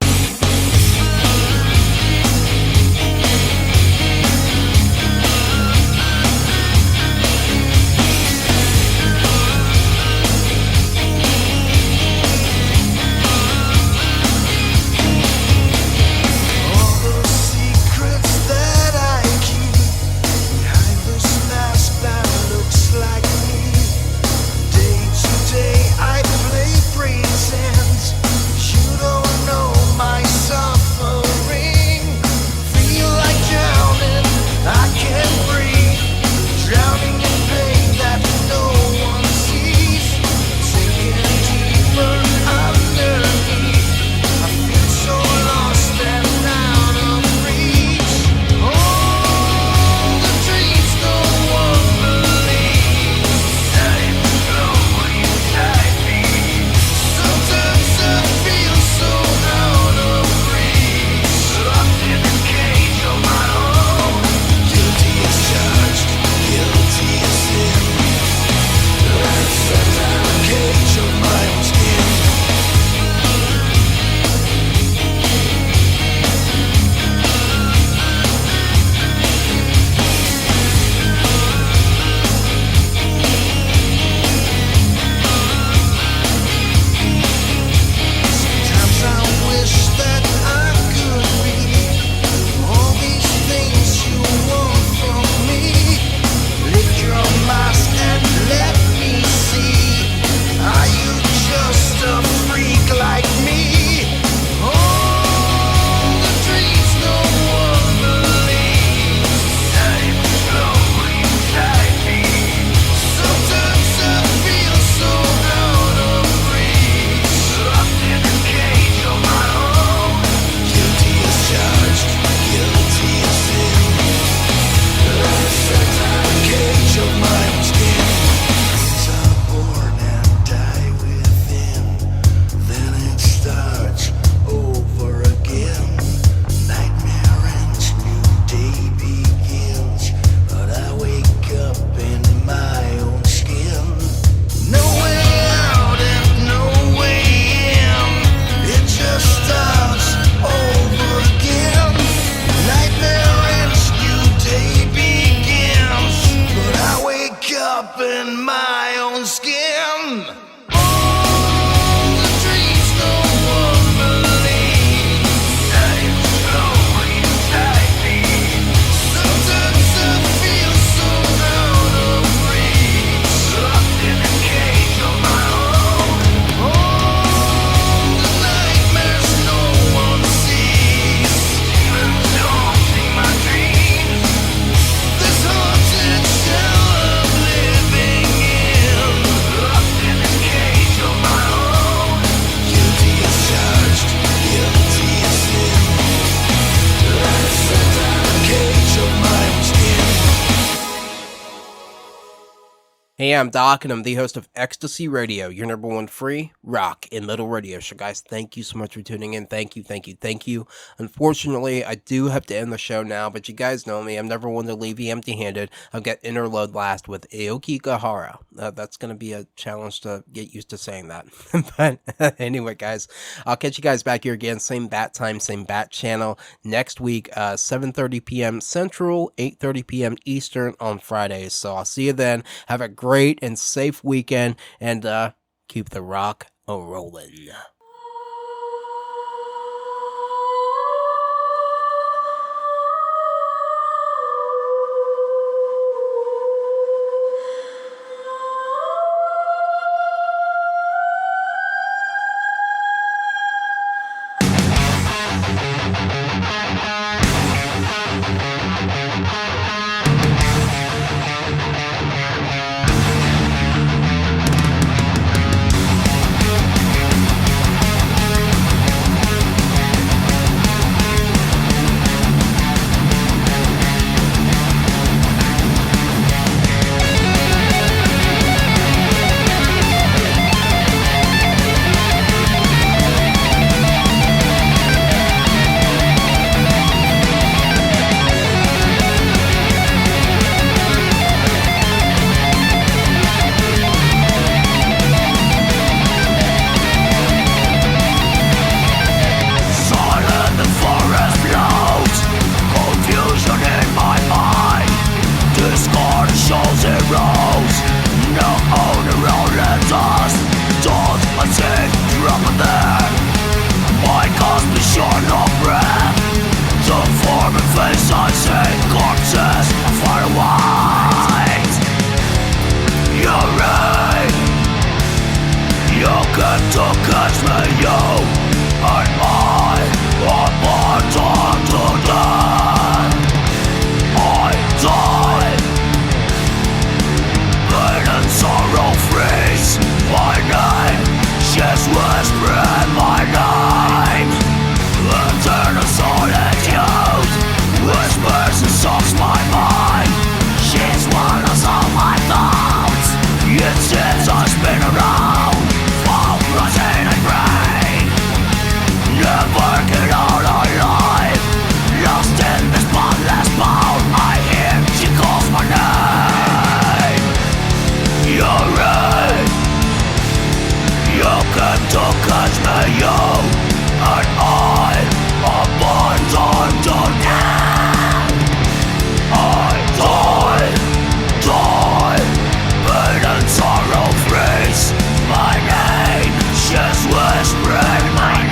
Hey, I'm Doc, and I'm the host of Ecstasy Radio, your number one free rock and metal radio show. Guys, thank you so much for tuning in. Thank you. Unfortunately, I do have to end the show now, but you guys know me. I'm never one to leave you empty-handed. I've got Interload last with Aoki Gahara. That's going to be a challenge to get used to saying that. But anyway, guys, I'll catch you guys back here again. Same bat time, same bat channel. Next week, 7:30 p.m. Central, 8:30 p.m. Eastern on Fridays. So I'll see you then. Have a great and safe weekend, and keep the rock a-rolling. catch me, you and I are born to die. I die. Pain and sorrow freeze my name. She's whispering my name. Eternal solitude whispers and soaks my mind. She swallows all my thoughts. It seems I spin around, fall rotten and brain. Never get out alive, lost in this bloodless bound. I hear she calls my name. You're right. You came to catch me, you and I are born to die. I die, die. Pain and sorrow freeze my name. She's whispering my name.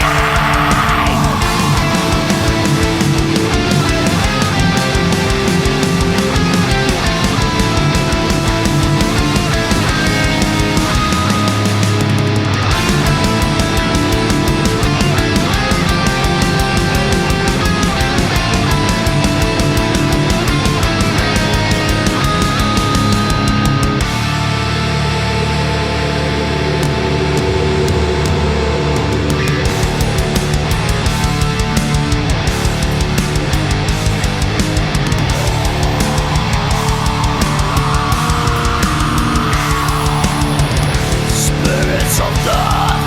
Spirits of death,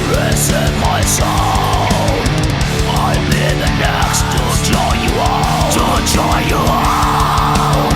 reset my soul. I'm in the next to join you all, to join you all.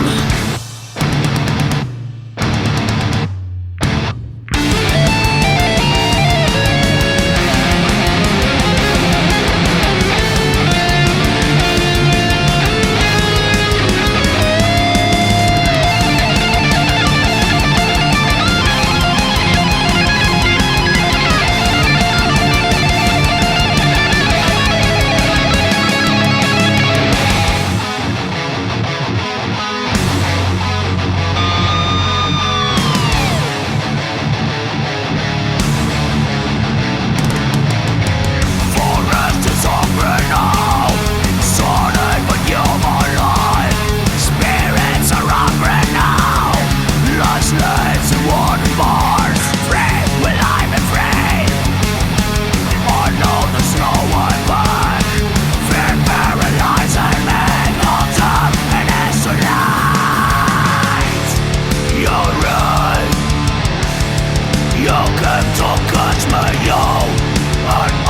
Forest is open now, sorted but you're alive. Spirits are hungry now, like slaves in wooden bars. Free, will I be free? I know there's no one back. Fear paralyzing me, locked up in its light. You're right. You came to catch me, you and I